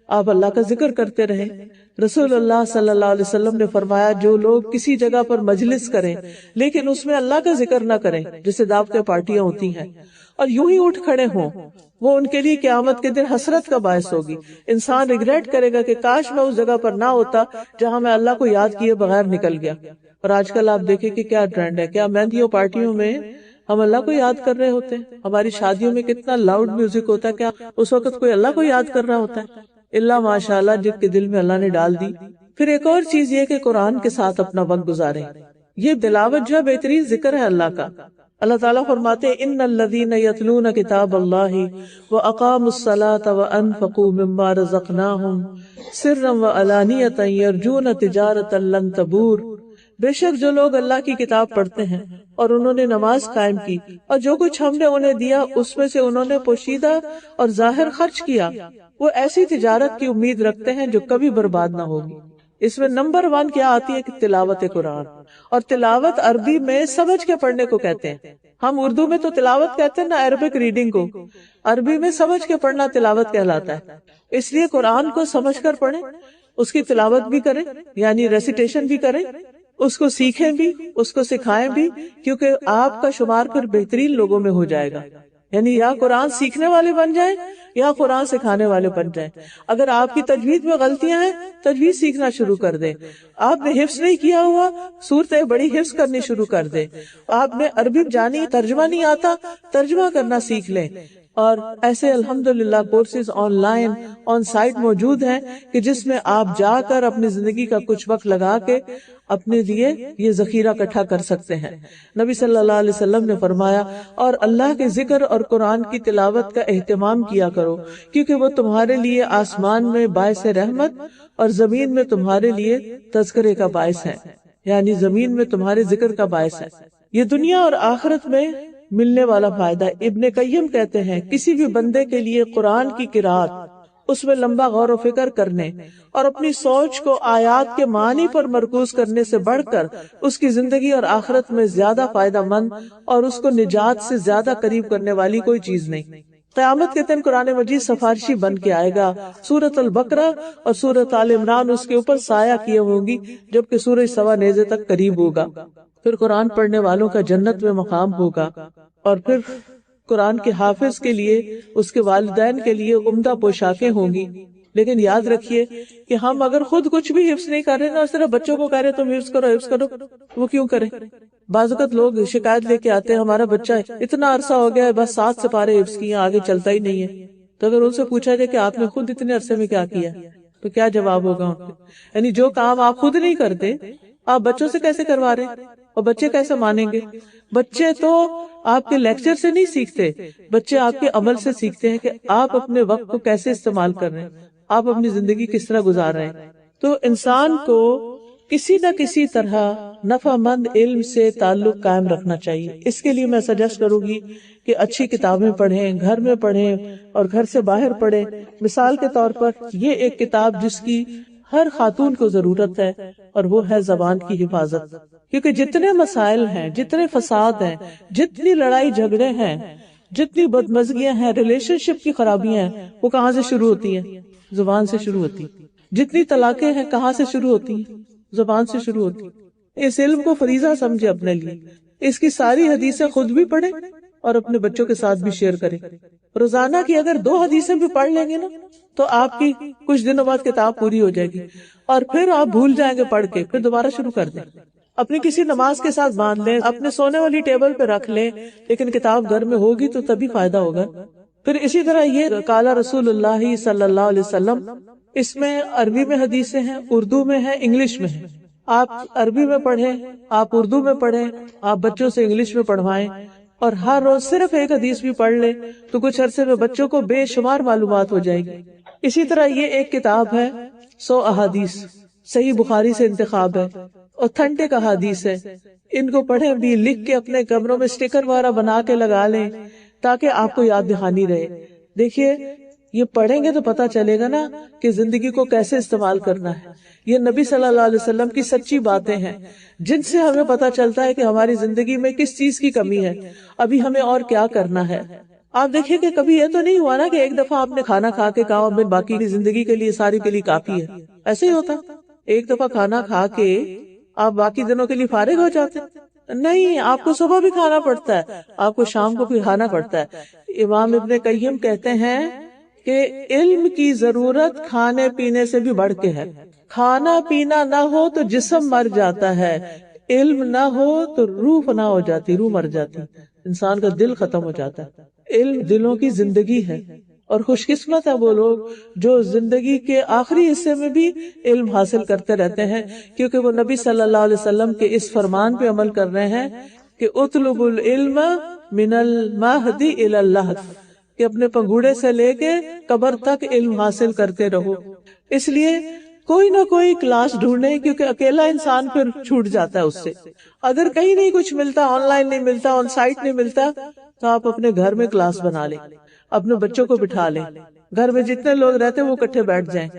آپ اللہ کا ذکر کرتے رہیں. رسول اللہ صلی اللہ علیہ وسلم نے فرمایا, جو لوگ کسی جگہ پر مجلس کریں لیکن اس میں اللہ کا ذکر نہ کریں, جیسے دعوتیں پارٹیاں ہوتی ہیں, اور یوں ہی اٹھ کھڑے ہوں, وہ ان کے لیے قیامت کے دن حسرت کا باعث ہوگی. انسان ریگریٹ کرے گا کہ کاش میں اس جگہ پر نہ ہوتا جہاں میں اللہ کو یاد کیے بغیر نکل گیا. اور آج کل آپ دیکھیں کہ کیا ٹرینڈ ہے, کیا مہندیوں پارٹیوں میں ہم اللہ کو یاد کر رہے ہوتے ہیں. ہماری شادیوں میں کتنا لاؤڈ میوزک ہوتا ہے, کیا اس وقت کوئی اللہ کو یاد کر رہا ہوتا ہے؟ اللہ ماشاءاللہ جن کے دل میں اللہ نے ڈال دی. پھر ایک اور چیز یہ کہ قرآن کے ساتھ اپنا وقت گزاریں. یہ تلاوت جو ہے بہترین ذکر ہے اللہ کا. اللہ تعالیٰ فرماتے ہیں, ان الذین یتلون کتاب اللہ واقاموا الصلاة وانفقوا مما رزقناہم سرا وعلانیۃ یرجون تجارۃ لن تبور. بے شک جو لوگ اللہ کی کتاب پڑھتے ہیں اور انہوں نے نماز قائم کی, اور جو کچھ ہم نے انہیں دیا اس میں سے انہوں نے پوشیدہ اور ظاہر خرچ کیا, وہ ایسی تجارت کی امید رکھتے ہیں جو کبھی برباد نہ ہوگی. اس میں نمبر 1 کیا آتی ہے کہ تلاوت قرآن. اور تلاوت عربی میں سمجھ کے پڑھنے کو کہتے ہیں. ہم اردو میں تو تلاوت کہتے ہیں نا, عربک ریڈنگ کو. عربی میں سمجھ کے پڑھنا تلاوت کہلاتا ہے. اس لیے قرآن کو سمجھ کر پڑھیں, اس کی تلاوت بھی کریں, یعنی ریسیٹیشن بھی کریں, اس کو سیکھیں بھی, اس کو سکھائیں بھی, کیونکہ آپ کا شمار پھر بہترین لوگوں میں ہو جائے گا. یعنی یا قرآن سیکھنے والے بن جائیں یا قرآن سکھانے والے بن جائیں. اگر آپ کی تجوید میں غلطیاں ہیں, تجوید سیکھنا شروع کر دیں. آپ نے حفظ نہیں کیا ہوا, صورتیں بڑی حفظ کرنی شروع کر دیں. آپ نے عربی جانی, ترجمہ نہیں آتا, ترجمہ کرنا سیکھ لیں. اور ایسے الحمدللہ courses online onsite موجود ہیں کہ جس میں آپ جا کر اپنی زندگی کا کچھ وقت لگا کے اپنے لیے یہ ذخیرہ اکٹھا کر سکتے ہیں. نبی صلی اللہ علیہ وسلم نے فرمایا, اور اللہ کے ذکر اور قرآن کی تلاوت کا اہتمام کیا کرو, کیونکہ وہ تمہارے لیے آسمان میں باعث رحمت اور زمین میں تمہارے لیے تذکرے کا باعث ہے. یعنی زمین میں تمہارے ذکر کا باعث ہے. یہ دنیا اور آخرت میں ملنے والا فائدہ. ابن قیم کہتے ہیں, کسی بھی بندے کے لیے قرآن کی قرات, اس میں لمبا غور و فکر کرنے اور اپنی سوچ کو آیات کے معنی پر مرکوز کرنے سے بڑھ کر اس کی زندگی اور آخرت میں زیادہ فائدہ مند اور اس کو نجات سے زیادہ قریب کرنے والی کوئی چیز نہیں. قیامت کے دن قرآن مجید سفارشی بن کے آئے گا. سورۃ البقرہ اور سورۃ آل عمران اس کے اوپر سایہ کیے ہوں گی, جبکہ سورج سوا نیزے تک قریب ہوگا. پھر قرآن پڑھنے والوں کا جنت میں مقام ہوگا. اور پھر قرآن کے حافظ کے لیے, اس کے والدین کے لیے عمدہ پوشاکیں ہوں گی. لیکن یاد رکھیے کہ ہم اگر خود کچھ بھی حفظ نہیں کر رہے نا, صرف بچوں کو کہہ رہے تم حفظ کرو حفظ کرو, وہ کیوں کریں؟ بعض اوقات لوگ شکایت لے کے آتے ہیں, ہمارا بچہ اتنا عرصہ ہو گیا ہے بس 7 سپارے حفظ کیے, آگے چلتا ہی نہیں ہے. تو اگر ان سے پوچھا جائے کہ آپ نے خود اتنے عرصے میں کیا کیا, تو کیا جواب ہوگا ان کو؟ یعنی جو کام آپ خود نہیں کرتے آپ بچوں سے کیسے کروا رہے, اور بچے کیسے مانیں گے؟ بچے تو آپ کے لیکچر سے نہیں سیکھتے, بچے آپ کے عمل سے سیکھتے ہیں کہ آپ اپنے وقت کو کیسے استعمال کر رہے ہیں, آپ اپنی زندگی کس طرح گزار رہے ہیں. تو انسان کو کسی نہ کسی طرح نفع مند علم سے تعلق قائم رکھنا چاہیے. اس کے لیے میں سجیسٹ کروں گی کہ اچھی کتابیں پڑھیں, گھر میں پڑھیں اور گھر سے باہر پڑھیں. مثال کے طور پر یہ ایک کتاب جس کی ہر خاتون کو ضرورت ہے, اور وہ ہے زبان کی حفاظت. کیونکہ جتنے مسائل ہیں, جتنے فساد ہیں, جتنی لڑائی جھگڑے ہیں, جتنی بدمزگیاں ہیں, ریلیشن شپ کی خرابیاں ہیں, وہ کہاں سے شروع ہوتی ہیں؟ زبان سے شروع ہوتی. جتنی طلاقیں ہیں کہاں سے شروع ہوتی ہیں؟ زبان سے شروع ہوتی. اس علم کو فریضہ سمجھے اپنے لیے, اس کی ساری حدیثیں خود بھی پڑھیں اور اپنے بچوں کے ساتھ بھی شیئر کریں. روزانہ کی اگر 2 حدیثیں بھی پڑھ لیں گے نا, تو آپ کی کچھ دنوں بعد کتاب پوری ہو جائے گی, اور پھر آپ بھول جائیں گے پڑھ کے, پھر دوبارہ شروع کر دیں. اپنی کسی نماز کے ساتھ باندھ لیں, اپنے سونے والی ٹیبل پہ رکھ لیں, لیکن کتاب گھر میں ہوگی تو تبھی فائدہ ہوگا. پھر اسی طرح یہ قال رسول اللہ صلی اللہ علیہ وسلم, اس میں عربی میں حدیثیں ہیں, اردو میں ہیں, انگلش میں ہیں. آپ عربی میں پڑھیں، آپ اردو میں پڑھیں، آپ بچوں سے انگلش میں پڑھوائیں، اور ہر روز صرف ایک حدیث بھی پڑھ لیں تو کچھ عرصے میں بچوں کو بے شمار معلومات ہو جائے گی۔ اسی طرح یہ ایک کتاب ہے 100 احادیث، صحیح بخاری سے انتخاب ہے، اوتھینٹک احادیث ہے۔ ان کو پڑھیں بھی، لکھ کے اپنے کمروں میں اسٹیکر وغیرہ بنا کے لگا لیں تاکہ آپ کو یاد دہانی رہے۔ دیکھیے یہ پڑھیں گے تو پتہ چلے گا نا کہ زندگی کو کیسے استعمال کرنا ہے۔ یہ نبی صلی اللہ علیہ وسلم کی سچی باتیں ہیں جن سے ہمیں پتہ چلتا ہے کہ ہماری زندگی میں کس چیز کی کمی ہے، ابھی ہمیں اور کیا کرنا ہے۔ آپ دیکھیں کہ کبھی یہ تو نہیں ہوا نا کہ ایک دفعہ آپ نے کھانا کھا کے کہا میں باقی کی زندگی کے لیے ساری کے لیے کافی ہے، ایسے ہی ہوتا؟ ایک دفعہ کھانا کھا کے آپ باقی دنوں کے لیے فارغ ہو جاتے؟ نہیں، آپ کو صبح بھی کھانا پڑتا ہے، آپ کو شام کو بھی کھانا پڑتا ہے۔ امام ابن قیم کہتے ہیں کہ علم کی ضرورت کھانے پینے سے بھی بڑھ کے ہے۔ کھانا پینا نہ ہو تو جسم مر جاتا ہے، علم نہ ہو تو روح فنا ہو جاتی، روح مر جاتی، انسان کا دل ختم ہو جاتا ہے۔ علم دلوں کی زندگی ہے، اور خوش قسمت ہے وہ لوگ جو زندگی کے آخری حصے میں بھی علم حاصل کرتے رہتے ہیں، کیونکہ وہ نبی صلی اللہ علیہ وسلم کے اس فرمان پہ عمل کر رہے ہیں کہ اطلب العلم من المہد الی اللحد، کہ اپنے پنگوڑے سے لے کے قبر تک علم حاصل کرتے رہو۔ اس لیے کوئی نہ کوئی کلاس ڈھونڈے، کیونکہ اکیلا انسان پھر چھوٹ جاتا ہے اس سے۔ اگر کہیں نہیں کچھ ملتا، آن لائن نہیں ملتا، آن سائٹ نہیں ملتا، تو آپ اپنے گھر میں کلاس بنا لیں، اپنے بچوں کو بٹھا لیں، گھر میں جتنے لوگ رہتے ہیں وہ اکٹھے بیٹھ جائیں،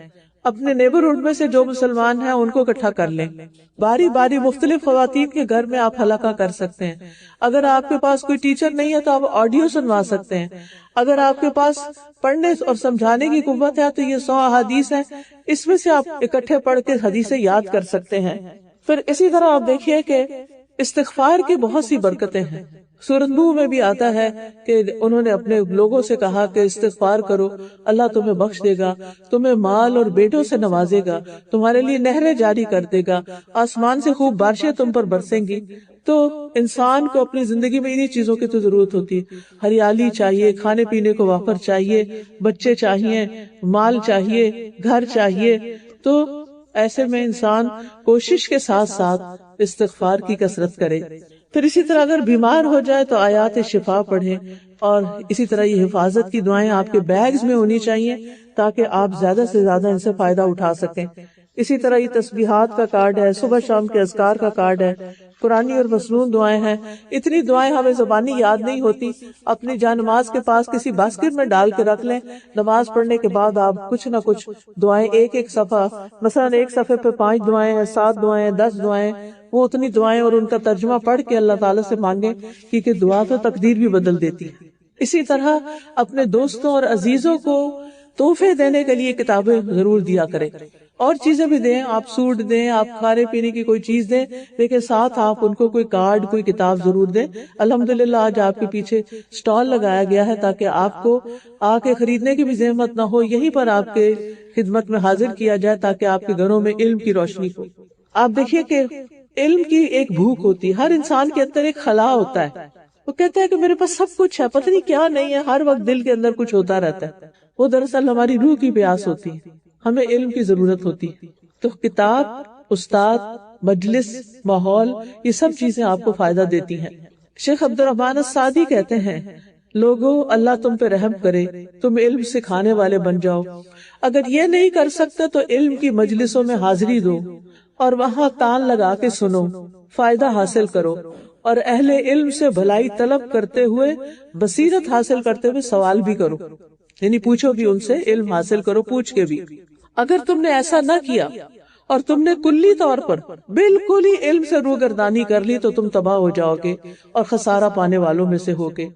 اپنے نیبرہڈ میں سے جو مسلمان ہیں ان کو اکٹھا کر لیں، باری باری مختلف خواتین کے گھر میں آپ حلقہ کر سکتے ہیں۔ اگر آپ کے پاس کوئی ٹیچر نہیں ہے تو آپ آڈیو سنوا سکتے ہیں۔ اگر آپ کے پاس پڑھنے اور سمجھانے کی قوت ہے تو یہ 100 احادیث ہیں، اس میں سے آپ اکٹھے پڑھ کے حدیثیں یاد کر سکتے ہیں۔ پھر اسی طرح آپ دیکھیے کہ استغفار کی بہت سی برکتیں ہیں۔ سورۃ نوح میں بھی آتا ہے کہ انہوں نے اپنے لوگوں سے کہا کہ استغفار کرو، اللہ تمہیں بخش دے گا، تمہیں مال اور بیٹوں سے نوازے گا، تمہارے لیے نہریں جاری کر دے گا، آسمان سے خوب بارشیں تم پر برسیں گی۔ تو انسان کو اپنی زندگی میں انہی چیزوں کی تو ضرورت ہوتی ہے، ہریالی چاہیے، کھانے پینے کو وافر چاہیے، بچے چاہیے، مال چاہیے، گھر چاہیے۔ تو ایسے میں انسان کوشش کے ساتھ ساتھ استغفار کی کثرت کرے۔ پھر اسی طرح اگر بیمار ہو جائے تو آیات شفا پڑھیں، اور اسی طرح یہ حفاظت کی دعائیں آپ کے بیگز میں ہونی چاہیے تاکہ آپ زیادہ سے زیادہ ان سے فائدہ اٹھا سکیں۔ اسی طرح یہ تسبیحات کا کارڈ ہے، صبح شام کے اذکار کا کارڈ ہے، قرآنی اور مسنون دعائیں ہیں۔ اتنی دعائیں ہمیں زبانی یاد نہیں ہوتی، اپنی جا نماز کے پاس کسی باسکٹ میں ڈال کے رکھ لیں، نماز پڑھنے کے بعد آپ کچھ نہ کچھ دعائیں، ایک ایک صفحہ، مثلا ایک صفحے پہ 5 دعائیں ہیں، 7 دعائیں، 10 دعائیں، وہ اتنی دعائیں اور ان کا ترجمہ پڑھ کے اللہ تعالیٰ سے مانگیں، کیونکہ دعا تو تقدیر بھی بدل دیتی ہے۔ اسی طرح اپنے دوستوں اور عزیزوں کو تحفے دینے کے لیے کتابیں ضرور دیا کریں، اور چیزیں بھی دیں، آپ سوٹ دیں، آپ کھانے پینے کی کوئی چیز دیں، لیکن ساتھ آپ ان کو کوئی کارڈ، کوئی کتاب ضرور دیں۔ الحمدللہ آج آپ کے پیچھے سٹال لگایا گیا ہے تاکہ آپ کو آ کے خریدنے کی بھی زحمت نہ ہو، یہیں پر آپ کے خدمت میں حاضر کیا جائے تاکہ آپ کے گھروں میں علم کی روشنی ہو۔ آپ دیکھیے کہ علم کی ایک بھوک ہوتی ہے، ہر انسان کے اندر ایک خلا ہوتا ہے، وہ کہتا ہے کہ میرے پاس سب کچھ ہے، پتہ نہیں کیا نہیں ہے، ہر وقت دل کے اندر کچھ ہوتا رہتا ہے۔ وہ دراصل ہماری روح کی پیاس ہوتی ہے، ہمیں علم کی ضرورت ہوتی ہے۔ تو کتاب، استاد، مجلس، ماحول، یہ سب چیزیں آپ کو فائدہ دیتی ہیں۔ شیخ عبد الرحمن السعدی کہتے ہیں، لوگو اللہ تم پہ رحم کرے، تم علم سکھانے والے بن جاؤ۔ اگر یہ نہیں کر سکتے تو علم کی مجلسوں میں حاضری دو اور وہاں کان لگا کے سنو، فائدہ حاصل کرو، اور اہل علم سے بھلائی طلب کرتے ہوئے، بصیرت حاصل کرتے ہوئے سوال بھی کرو، یعنی پوچھو بھی ان سے، علم حاصل کرو پوچھ کے بھی۔ اگر تم نے ایسا نہ کیا اور تم نے کلی طور پر بالکل ہی علم سے روگردانی کر لی تو تم تباہ ہو جاؤ گے اور خسارہ پانے والوں میں سے ہوگے۔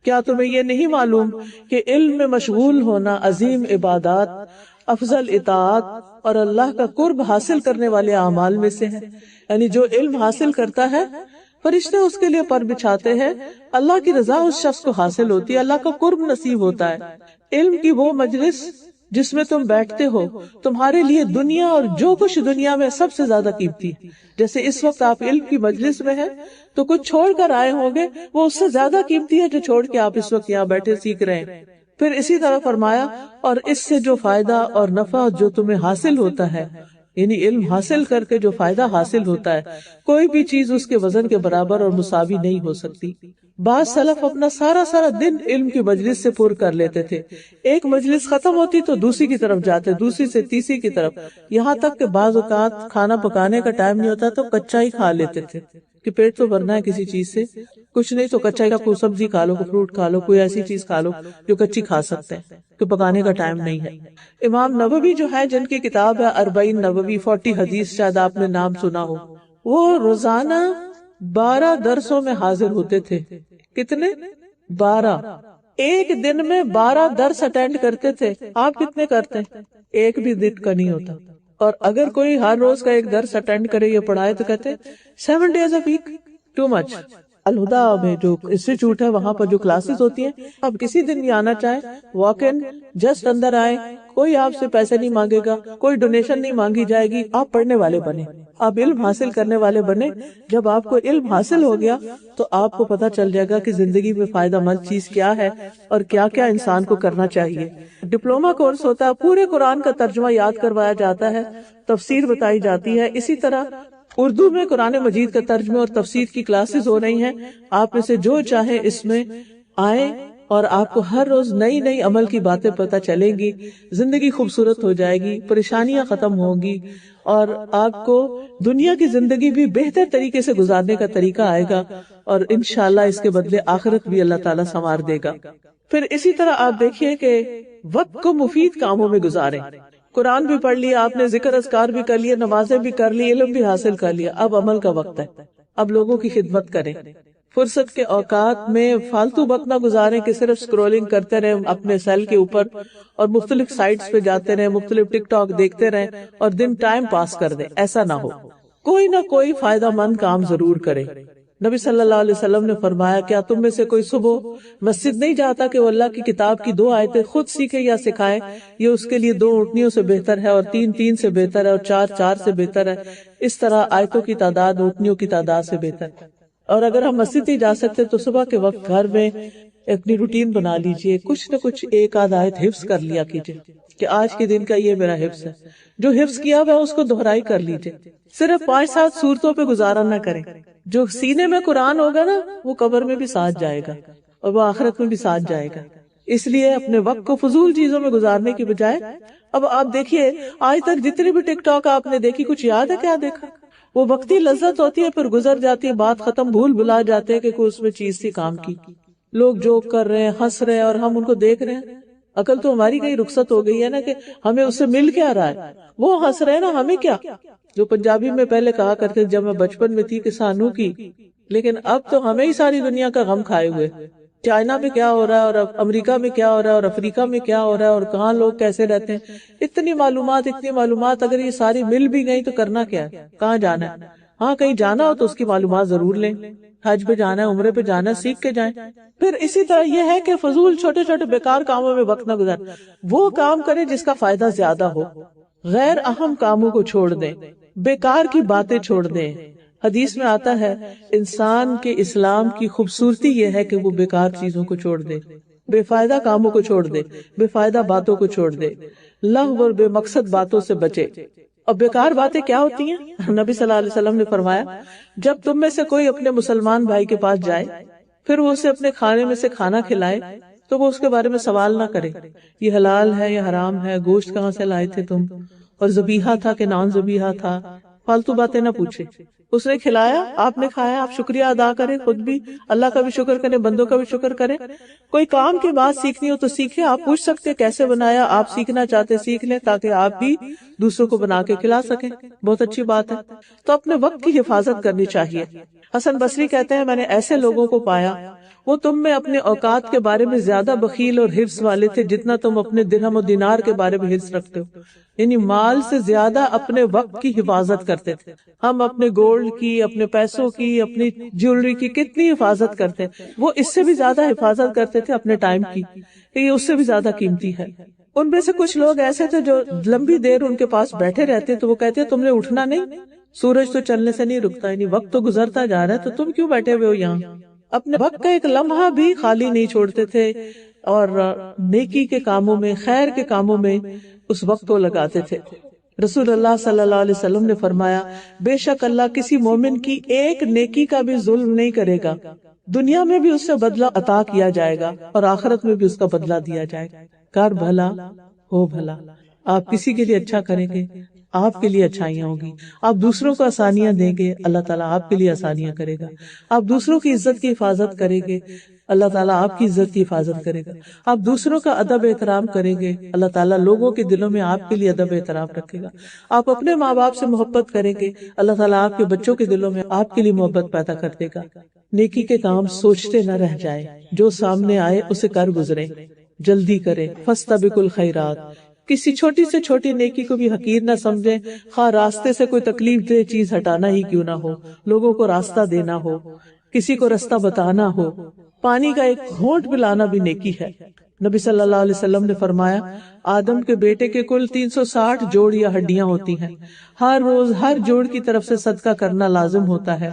کیا تمہیں یہ نہیں معلوم کہ علم میں مشغول ہونا عظیم عبادات، افضل اطاعت اور اللہ کا قرب حاصل کرنے والے اعمال میں سے ہے؟ یعنی جو علم حاصل کرتا ہے، فرشتے اس کے لیے پر بچھاتے ہیں، اللہ کی رضا اس شخص کو حاصل ہوتی ہے، اللہ کا قرب نصیب ہوتا ہے۔ علم کی وہ مجلس جس میں تم بیٹھتے ہو تمہارے لیے دنیا اور جو کچھ دنیا میں سب سے زیادہ قیمتی ہے۔ جیسے اس وقت آپ علم کی مجلس میں ہیں تو کچھ چھوڑ کر آئے ہوں گے، وہ اس سے زیادہ قیمتی ہے جو چھوڑ کے آپ اس وقت یہاں بیٹھے سیکھ رہے ہیں۔ پھر اسی طرح فرمایا، اور اس سے جو فائدہ اور نفع جو تمہیں حاصل ہوتا ہے یعنی علم حاصل کر کے جو فائدہ حاصل ہوتا ہے کوئی بھی چیز اس کے وزن کے برابر اور مساوی نہیں ہو سکتی. بعض سلف اپنا سارا دن علم کی مجلس سے پر کر لیتے تھے. ایک مجلس ختم ہوتی تو دوسری کی طرف جاتے, دوسری سے تیسری کی طرف, یہاں تک کہ بعض اوقات کھانا پکانے کا ٹائم نہیں ہوتا تو کچا ہی کھا لیتے تھے کہ پیٹ تو بھرنا ہے کسی چیز سے, کچھ نہیں تو کچا کا کوئی سبزی کھا لو, کوئی فروٹ کھا لو, کوئی ایسی چیز کھا لو جو کچی کھا سکتے ہیں کہ پکانے کا ٹائم نہیں ہے. امام نووی جو ہے جن کی کتاب ہے 40 نووی 40 حدیث, شاید آپ نے نام سنا ہو, وہ روزانہ 12 درسوں میں حاضر ہوتے تھے. کتنے؟ 12. ایک دن میں 12 درس اٹینڈ کرتے تھے. آپ کتنے کرتے ہیں؟ ایک بھی دن کا نہیں ہوتا. اور اگر کوئی ہر روز کا ایک درس اٹینڈ کرے یا پڑھائے تو کہتے 7 days a week, too much. Alhuda میں جو انسٹیٹیوٹ ہے وہاں پر جو کلاسز ہوتی ہیں, آپ کسی دن بھی آنا چاہیں, واک ان, جسٹ اندر آئے, کوئی آپ سے پیسے نہیں مانگے گا, کوئی ڈونیشن نہیں مانگی جائے گی. آپ پڑھنے والے بنے, آپ علم حاصل کرنے والے بنے. جب آپ کو علم حاصل ہو گیا تو آپ کو پتا چل جائے گا کہ زندگی میں فائدہ مند چیز کیا ہے اور کیا کیا انسان کو کرنا چاہیے. ڈپلوما کورس ہوتا ہے, پورے قرآن کا ترجمہ یاد کروایا جاتا ہے, تفسیر بتائی جاتی ہے. اسی طرح اردو میں قرآن مجید کا ترجمہ اور تفسیر کی کلاسز ہو رہی ہیں. آپ میں سے جو چاہے اس میں آئیں اور آپ کو ہر روز نئی نئی عمل کی باتیں پتہ چلیں گی. زندگی خوبصورت ہو جائے گی, پریشانیاں ختم ہوں گی, اور آپ کو دنیا کی زندگی بھی بہتر طریقے سے گزارنے کا طریقہ آئے گا, اور انشاءاللہ اس کے بدلے آخرت بھی اللہ تعالیٰ سنوار دے گا. پھر اسی طرح آپ دیکھیے کہ وقت کو مفید کاموں میں گزاریں. قرآن بھی پڑھ لیا آپ نے, ذکر اذکار بھی کر لیا, نمازیں بھی کر لی, علم بھی حاصل کر لیا. اب عمل کا وقت ہے, اب لوگوں کی خدمت کریں. فرصت کے اوقات میں فالتو وقت نہ گزاریں کہ صرف سکرولنگ کرتے رہیں اپنے سیل کے اوپر اور مختلف سائٹس پہ جاتے رہیں, مختلف ٹک ٹاک دیکھتے رہیں اور دن ٹائم پاس کر دیں. ایسا نہ ہو, کوئی نہ کوئی فائدہ مند کام ضرور کرے. نبی صلی اللہ علیہ وسلم نے فرمایا, کیا تم میں سے کوئی صبح مسجد نہیں جاتا کہ وہ اللہ کی کتاب کی 2 آیتیں خود سیکھے یا سکھائے؟ یہ اس کے لیے 2 اونٹنیوں سے بہتر ہے, اور 3 سے بہتر ہے, اور 4 سے بہتر ہے. اس طرح آیتوں کی تعداد اونٹنیوں کی تعداد سے بہتر ہے. اور اگر ہم مسجد نہیں جا سکتے تو صبح کے وقت گھر میں اپنی روٹین بنا لیجئے, کچھ نہ کچھ ایک آدھ آیت حفظ کر لیا کیجئے کہ آج کے دن کا یہ میرا حفظ ہے. جو حفظ کیا ہوا اس کو دہرائی کر لیجئے. صرف 5-7 سورتوں پہ گزارا نہ کریں. جو سینے میں قرآن ہوگا نا وہ قبر میں بھی ساتھ جائے گا اور وہ آخرت میں بھی ساتھ جائے گا. اس لیے اپنے وقت کو فضول چیزوں میں گزارنے کی بجائے, اب آپ دیکھیے آج تک جتنی بھی ٹک ٹاک آپ نے دیکھی, کچھ یاد ہے کیا دیکھا؟ وہ وقتی لذت ہوتی ہے, پھر گزر جاتی ہے, بات ختم, بھول بھلا جاتے ہیں کہ کوئی اس میں چیز تھی کام کی. لوگ جوک کر رہے ہیں, ہنس رہے ہیں, اور ہم ان کو دیکھ رہے ہیں. عقل تو ہماری کہیں رخصت ہو گئی ہے نا کہ ہمیں اس سے مل کیا رہا ہے, وہ ہنس رہے ہیں نا, ہمیں کیا. جو پنجابی میں پہلے کہا کرتے جب میں بچپن میں تھی کہ سانو کی, لیکن اب تو ہمیں ہی ساری دنیا کا غم کھائے ہوئے. چائنا میں کیا ہو رہا ہے, اور امریکہ میں کیا ہو رہا ہے, اور افریقہ میں کیا ہو رہا ہے, اور کہاں لوگ کیسے رہتے ہیں. اتنی معلومات, اگر یہ ساری مل بھی گئی تو کرنا کیا ہے, کہاں جانا ہے. ہاں کہیں جانا ہو تو اس کی معلومات ضرور لیں, حج پہ جانا ہے, عمرے پہ جانا ہے, سیکھ کے جائیں. پھر اسی طرح یہ ہے کہ فضول چھوٹے چھوٹے بیکار کاموں میں وقت نہ گزاریں. وہ کام کریں جس کا فائدہ زیادہ ہو. غیر اہم کاموں کو چھوڑ دیں, بیکار کی باتیں چھوڑ دیں. حدیث میں آتا ہے انسان کے اسلام کی خوبصورتی یہ ہے کہ وہ بیکار چیزوں کو چھوڑ دے, بے فائدہ کاموں کو چھوڑ دے, بے فائدہ باتوں کو چھوڑ دے, لغو اور بے مقصد باتوں سے بچے. اور بیکار باتیں کیا ہوتی ہیں؟ نبی صلی اللہ علیہ وسلم نے فرمایا, جب تم میں سے کوئی اپنے مسلمان بھائی کے پاس جائے, پھر وہ اسے اپنے کھانے میں سے کھانا کھلائے, تو وہ اس کے بارے میں سوال نہ کرے, یہ حلال ہے یا حرام ہے, گوشت کہاں سے لائے تھے تم, اور ذبیحہ تھا کہ نان ذبیحہ تھا. فالتو باتیں نہ پوچھے. اس نے کھلایا, آپ نے کھایا, آپ شکریہ ادا کریں, خود بھی اللہ کا بھی شکر کریں, بندوں کا بھی شکر کریں. کوئی کام کی بات سیکھنی ہو تو سیکھیں, آپ پوچھ سکتے کیسے بنایا, آپ سیکھنا چاہتے سیکھ لیں تاکہ آپ بھی دوسروں کو بنا کے کھلا سکیں. بہت اچھی بات ہے. تو اپنے وقت کی حفاظت کرنی چاہیے. حسن بصری کہتے ہیں میں نے ایسے لوگوں کو پایا وہ تم میں اپنے اوقات کے بارے میں زیادہ بخیل اور حرص والے تھے جتنا تم اپنے درہم و دینار کے بارے میں حرص رکھتے ہو. یعنی مال سے زیادہ اپنے وقت کی حفاظت کرتے تھے. ہم اپنے گولڈ کی, اپنے پیسوں کی, اپنی جیولری کی کتنی حفاظت کرتے ہیں, وہ اس سے بھی زیادہ حفاظت کرتے تھے اپنے ٹائم کی, یہ اس سے بھی زیادہ قیمتی ہے. ان میں سے کچھ لوگ ایسے تھے جو لمبی دیر ان کے پاس بیٹھے رہتے تو وہ کہتے تم نے اٹھنا نہیں, سورج تو چلنے سے نہیں رکتا, یعنی وقت تو گزرتا جا رہا ہے, تو تم کیوں بیٹھے ہوئے ہو یہاں. اپنے وقت کا ایک لمحہ بھی خالی نہیں چھوڑتے تھے, اور نیکی کے کاموں میں, خیر کے کاموں میں اس وقت کو لگاتے تھے. رسول اللہ صلی اللہ علیہ وسلم نے فرمایا بے شک اللہ کسی مومن کی ایک نیکی کا بھی ظلم نہیں کرے گا، دنیا میں بھی اس سے بدلہ عطا کیا جائے گا اور آخرت میں بھی اس کا بدلہ دیا جائے گا۔ کر بھلا ہو بھلا، آپ کسی کے لیے اچھا کریں گے آپ کے لیے اچھائیاں ہوگی، آپ دوسروں کو آسانیاں دیں گے اللہ تعالیٰ آپ کے لیے آسانیاں کرے گا، آپ دوسروں کی عزت کی حفاظت کریں گے اللہ تعالیٰ آپ کی عزت کی حفاظت کرے گا، آپ دوسروں کا ادب احترام کریں گے اللہ تعالیٰ لوگوں کے دلوں میں آپ کے لیے ادب احترام رکھے گا، آپ اپنے ماں باپ سے محبت کریں گے اللہ تعالیٰ آپ کے بچوں کے دلوں میں آپ کے لیے محبت پیدا کر دے گا۔ نیکی کے کام سوچتے نہ رہ جائیں، جو سامنے آئے اسے کر گزرے، جلدی کریں، فاستبقوا الخیرات، کسی چھوٹی سے چھوٹی نیکی کو بھی حقیر نہ سمجھیں، خواہ راستے سے کوئی تکلیف دہ چیز ہٹانا ہی کیوں نہ ہو، لوگوں کو راستہ دینا ہو، کسی کو راستہ بتانا ہو، پانی کا ایک گھونٹ پلانا بھی نیکی ہے۔ نبی صلی اللہ علیہ وسلم نے فرمایا آدم کے بیٹے کے کل 360 جوڑ یا ہڈیاں ہوتی ہیں، ہر روز ہر جوڑ کی طرف سے صدقہ کرنا لازم ہوتا ہے،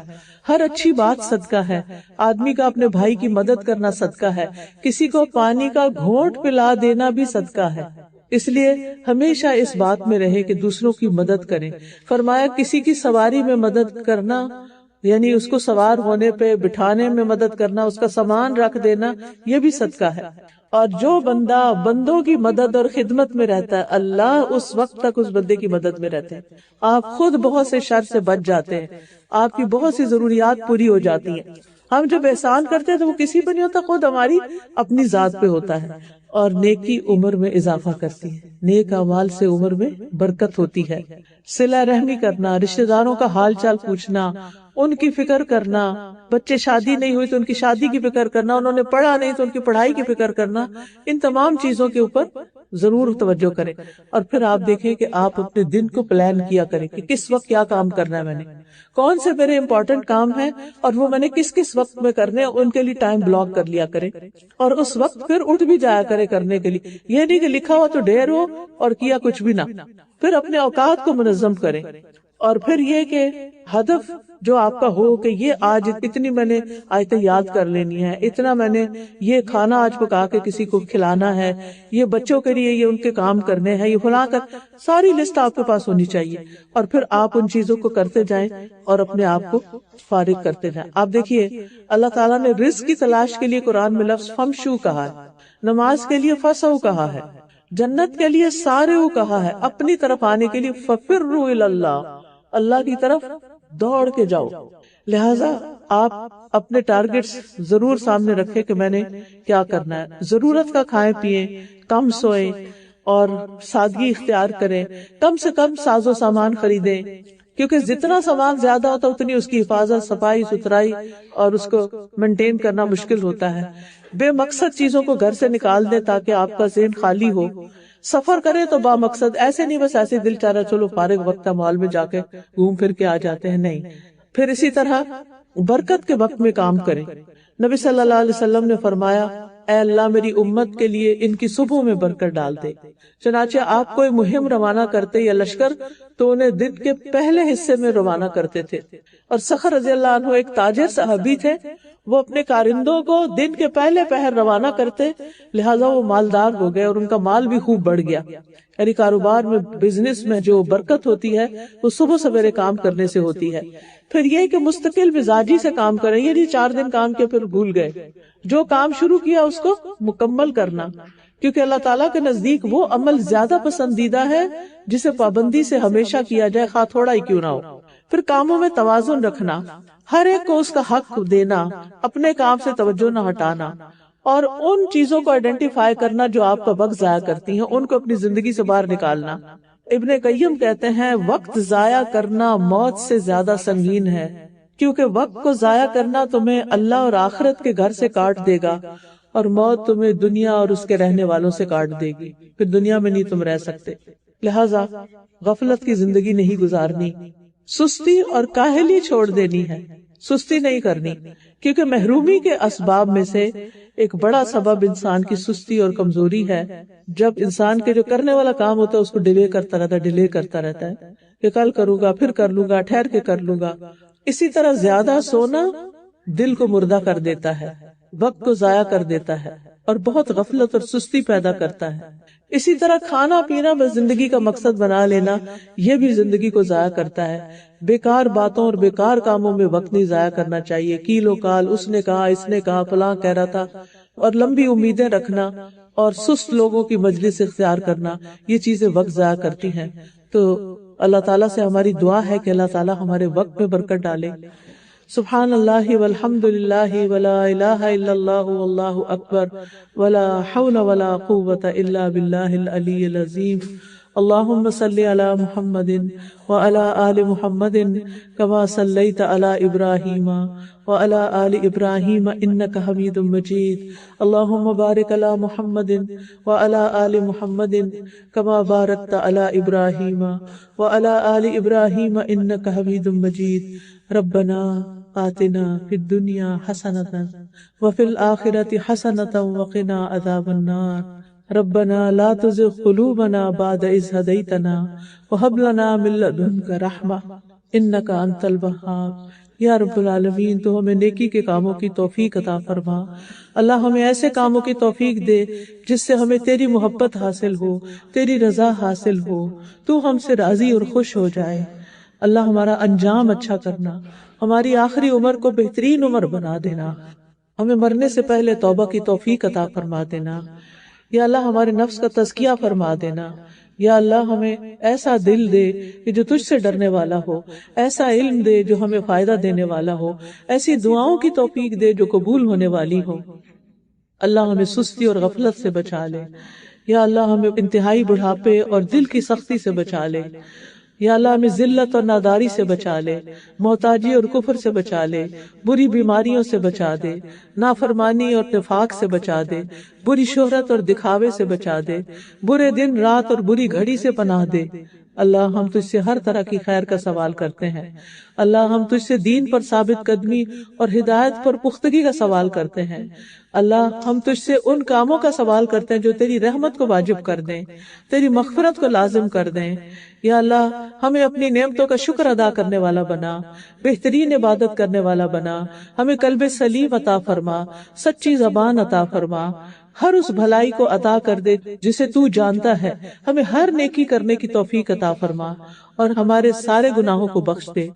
ہر اچھی بات صدقہ ہے، آدمی کا اپنے بھائی کی مدد کرنا صدقہ ہے، کسی کو پانی کا گھونٹ پلا دینا بھی صدقہ ہے، اس لیے ہمیشہ اس بات میں رہے کہ دوسروں کی مدد کریں۔ فرمایا کسی کی سواری میں مدد کرنا یعنی اس کو سوار ہونے پہ بٹھانے میں مدد کرنا، اس کا سامان رکھ دینا، یہ بھی صدقہ ہے۔ اور جو بندہ بندوں کی مدد اور خدمت میں رہتا ہے اللہ اس وقت تک اس بندے کی مدد میں رہتے ہیں، آپ خود بہت سے شر سے بچ جاتے ہیں، آپ کی بہت سی ضروریات پوری ہو جاتی ہیں۔ ہم جب احسان کرتے ہیں تو وہ کسی پہ نہیں ہوتا، خود ہماری اپنی ذات پہ ہوتا ہے۔ اور نیکی عمر میں اضافہ کرتی ہے، نیک اعمال سے عمر میں برکت ہوتی ہے۔ صلہ رحمی کرنا، رشتہ داروں کا حال چال پوچھنا، ان کی فکر کرنا، بچے شادی نہیں ہوئی تو ان کی شادی کی فکر کرنا، انہوں نے پڑھا نہیں تو ان کی پڑھائی کی فکر کرنا، ان تمام چیزوں کے اوپر ضرور توجہ کریں۔ اور پھر آپ دیکھیں کہ آپ اپنے دن کو پلان کیا کریں کہ کس وقت کیا کام کرنا ہے، میں نے کون سے میرے امپورٹنٹ کام ہیں اور وہ میں نے کس کس وقت میں کرنے ہیں، ان کے لیے ٹائم بلاک کر لیا کریں، اور اس وقت پھر اٹھ بھی جایا کرے کرنے کے لیے، یہ نہیں کہ لکھا ہوا تو ڈیر ہو اور کیا کچھ بھی نہ۔ پھر اپنے اوقات کو منظم کریں، اور پھر یہ کہ ہدف جو آپ کا ہو کہ یہ آج اتنی میں نے آیتیں یاد کر لینی ہے، اتنا میں نے یہ کھانا آج پکا کے کسی کو کھلانا ہے، یہ بچوں کے لیے یہ ان کے کام کرنے ہیں، یہ فلاں کر، ساری لسٹ آپ کے پاس ہونی چاہیے، اور پھر آپ ان چیزوں کو کرتے جائیں اور اپنے آپ کو فارغ کرتے جائیں۔ آپ دیکھیے اللہ تعالیٰ نے رزق کی تلاش کے لیے قرآن میں لفظ فمشو کہا ہے، نماز کے لیے فسو کہا ہے، جنت کے لیے سارعو کہا ہے، اپنی طرف آنے کے لیے ففروا الی اللہ، اللہ کی طرف دوڑ کے جاؤ۔ لہٰذا آپ اپنے ٹارگٹس ضرور سامنے رکھیں کہ میں نے کیا کرنا ہے، ضرورت کا کھائیں پیئیں، کم سوئیں اور سادگی اختیار کریں، کم سے کم ساز و سامان خریدیں، کیونکہ جتنا سامان زیادہ ہوتا اتنی اس کی حفاظت، صفائی ستھرائی اور اس کو مینٹین کرنا مشکل ہوتا ہے۔ بے مقصد چیزوں کو گھر سے نکال دیں تاکہ آپ کا ذہن خالی ہو۔ سفر کرے تو با مقصد، ایسے نہیں بس ایسے دل چاہ رہا چلو فارغ وقت مال میں جا کے گھوم پھر کے آ جاتے ہیں، نہیں۔ پھر اسی طرح برکت کے وقت میں کام کریں۔ نبی صلی اللہ علیہ وسلم نے فرمایا اے اللہ میری امت کے لیے ان کی صبح میں برکت ڈال دے۔ چنانچہ آپ کوئی مہم روانہ کرتے یا لشکر تو انہیں دن کے پہلے حصے میں روانہ کرتے تھے۔ اور سخر رضی اللہ عنہ ایک تاجر صحابی تھے، وہ اپنے کارندوں کو دن کے پہلے پہر روانہ کرتے، لہٰذا وہ مالدار ہو گئے اور ان کا مال بھی خوب بڑھ گیا۔ یعنی کاروبار میں، بزنس میں جو برکت ہوتی ہے وہ صبح سویرے کام کرنے سے ہوتی ہے۔ پھر یہ کہ مستقل مزاجی سے کام کریں، یہ نہیں 4 دن کام کیا پھر بھول گئے، جو کام شروع کیا اس کو مکمل کرنا، کیونکہ اللہ تعالیٰ کے نزدیک وہ عمل زیادہ پسندیدہ ہے جسے پابندی سے ہمیشہ کیا جائے، خواہ تھوڑا ہی کیوں نہ ہو۔ پھر کاموں میں توازن رکھنا، ہر ایک کو اس کا حق دینا، اپنے کام سے توجہ نہ ہٹانا، اور ان چیزوں کو آئیڈینٹیفائی کرنا جو آپ کا وقت ضائع کرتی ہیں، ان کو اپنی زندگی سے باہر نکالنا۔ ابن قیم کہتے ہیں وقت ضائع کرنا موت سے زیادہ سنگین ہے، کیونکہ وقت کو ضائع کرنا تمہیں اللہ اور آخرت کے گھر سے کاٹ دے گا، اور موت تمہیں دنیا اور اس کے رہنے والوں سے کاٹ دے گی، پھر دنیا میں نہیں تم رہ سکتے۔ لہٰذا غفلت کی زندگی نہیں گزارنی، سستی اور کاہلی چھوڑ دینی ہے، سستی نہیں کرنی، کیونکہ محرومی کے اسباب میں سے ایک بڑا سبب انسان کی سستی اور کمزوری ہے۔ جب انسان کے جو کرنے والا کام ہوتا ہے اس کو ڈیلے کرتا رہتا ہے کہ کل کروں گا، پھر کر لوں گا، ٹھہر کے کر لوں گا۔ اسی طرح زیادہ سونا دل کو مردہ کر دیتا ہے، وقت کو ضائع کر دیتا ہے اور بہت غفلت اور سستی پیدا کرتا ہے۔ اسی طرح کھانا پینا بس زندگی کا مقصد بنا لینا، یہ بھی زندگی کو ضائع کرتا ہے۔ بیکار باتوں اور بیکار کاموں میں وقت نہیں ضائع کرنا چاہیے، کیل و کال، اس نے کہا، اس نے کہا، فلاں کہہ رہا تھا، اور لمبی امیدیں رکھنا اور سست لوگوں کی مجلس اختیار کرنا، یہ چیزیں وقت ضائع کرتی ہیں۔ تو اللہ تعالیٰ سے ہماری دعا ہے کہ اللہ تعالیٰ ہمارے وقت میں برکت ڈالے۔ سبحان اللہ والحمد للہ ولا الہ الا اللہ واللہ اکبر ولا حول ولا قوة الا باللہ العلی العظیم۔ اللہم صلی علی محمد وعلی آل محمد کما صلیت علی ابراہیم وعلی آل ابراہیم انک حمید مجید۔ اللہم بارک علی محمد وعلی آل محمد کما بارکت علی ابراہیم وعلی آل ابراہیم انک حمید مجید۔ ربنا آتنا فی الدنیا حسنۃ وفی الآخرۃ حسنۃ وقنا عذاب النار۔ ربنا لا تزغ قلوبنا بعد إذ هديتنا وهب لنا من لدنك رحمة إنك أنت الوهاب۔ یا رب العالمین، تو ہمیں نیکی کے کاموں کی توفیق عطا فرما۔ اللہ ہمیں ایسے کاموں کی توفیق دے جس سے ہمیں تیری محبت حاصل ہو، تیری رضا حاصل ہو، تو ہم سے راضی اور خوش ہو جائے۔ اللہ ہمارا انجام اچھا کرنا، ہماری آخری عمر کو بہترین عمر بنا دینا، ہمیں مرنے سے پہلے توبہ کی توفیق عطا فرما دینا۔ یا اللہ ہمارے نفس کا تزکیہ فرما دینا۔ یا اللہ ہمیں ایسا دل دے کہ جو تجھ سے ڈرنے والا ہو، ایسا علم دے جو ہمیں فائدہ دینے والا ہو، ایسی دعاؤں کی توفیق دے جو قبول ہونے والی ہو۔ اللہ ہمیں سستی اور غفلت سے بچا لے۔ یا اللہ ہمیں انتہائی بڑھاپے اور دل کی سختی سے بچا لے۔ یا اللہ ہمیں ذلت اور ناداری سے بچا لے، محتاجی اور کفر سے بچا لے، بری بیماریوں سے بچا دے، نافرمانی اور نفاق سے بچا دے، بری شہرت اور دکھاوے سے بچا دے، برے دن رات اور بری گھڑی سے پناہ دے۔ اللہ ہم تجھ سے ہر طرح کی خیر کا سوال کرتے ہیں۔ اللہ ہم تجھ سے دین پر ثابت قدمی اور ہدایت پر پختگی کا سوال کرتے ہیں۔ اللہ ہم تجھ سے ان کاموں کا سوال کرتے ہیں جو تیری رحمت کو واجب کر دیں، تیری مغفرت کو لازم کر دیں۔ یا اللہ ہمیں اپنی نعمتوں کا شکر ادا کرنے والا بنا، بہترین عبادت کرنے والا بنا، ہمیں قلب سلیم عطا فرما، سچی زبان عطا فرما، ہر اس بھلائی کو عطا کر دے جسے تو جانتا ہے، ہمیں ہر نیکی کرنے کی توفیق عطا فرما اور ہمارے سارے گناہوں کو بخش دے۔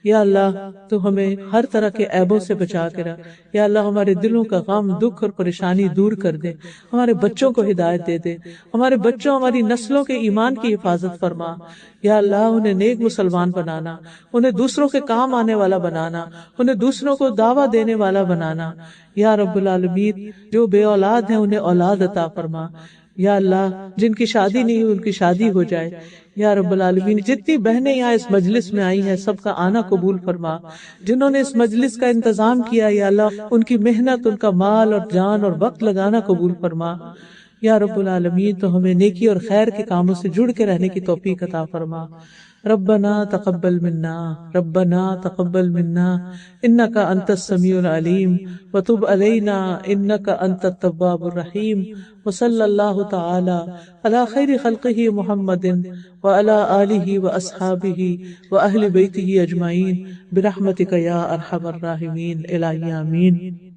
یا اللہ تو ہمیں ہر طرح کے عیبوں سے بچا کے رکھ۔ یا اللہ ہمارے دلوں کا غم، دکھ اور پریشانی دور کر دے، ہمارے بچوں کو ہدایت دے دے، ہمارے بچوں ہماری نسلوں کے ایمان کی حفاظت فرما۔ یا اللہ انہیں نیک مسلمان بنانا، انہیں دوسروں کے کام آنے والا بنانا، انہیں دوسروں کو دعویٰ دینے والا بنانا۔ یا رب العالمین جو بے اولاد ہیں انہیں اولاد عطا فرما۔ یا اللہ جن کی شادی نہیں ہوئی ان کی شادی ہو جائے۔ یا رب العالمین جتنی بہنیں یہاں اس مجلس میں آئی ہیں سب کا آنا قبول فرما، جنہوں نے اس مجلس کا انتظام کیا یا اللہ ان کی محنت، ان کا مال اور جان اور وقت لگانا قبول فرما۔ یا رب العالمین تو ہمیں نیکی اور خیر کے کاموں سے جڑ کے رہنے کی توفیق عطا فرما۔ ربنا تقبل منا، ربنا تقبل منا انك انت السميع العليم وتب علينا انك انت التواب الرحيم۔ وصلى الله تعالى على خير خلقه محمد وعلى آله واصحابه واهل بيته اجمعين برحمتك يا ارحم الراحمين۔ الہی آمین۔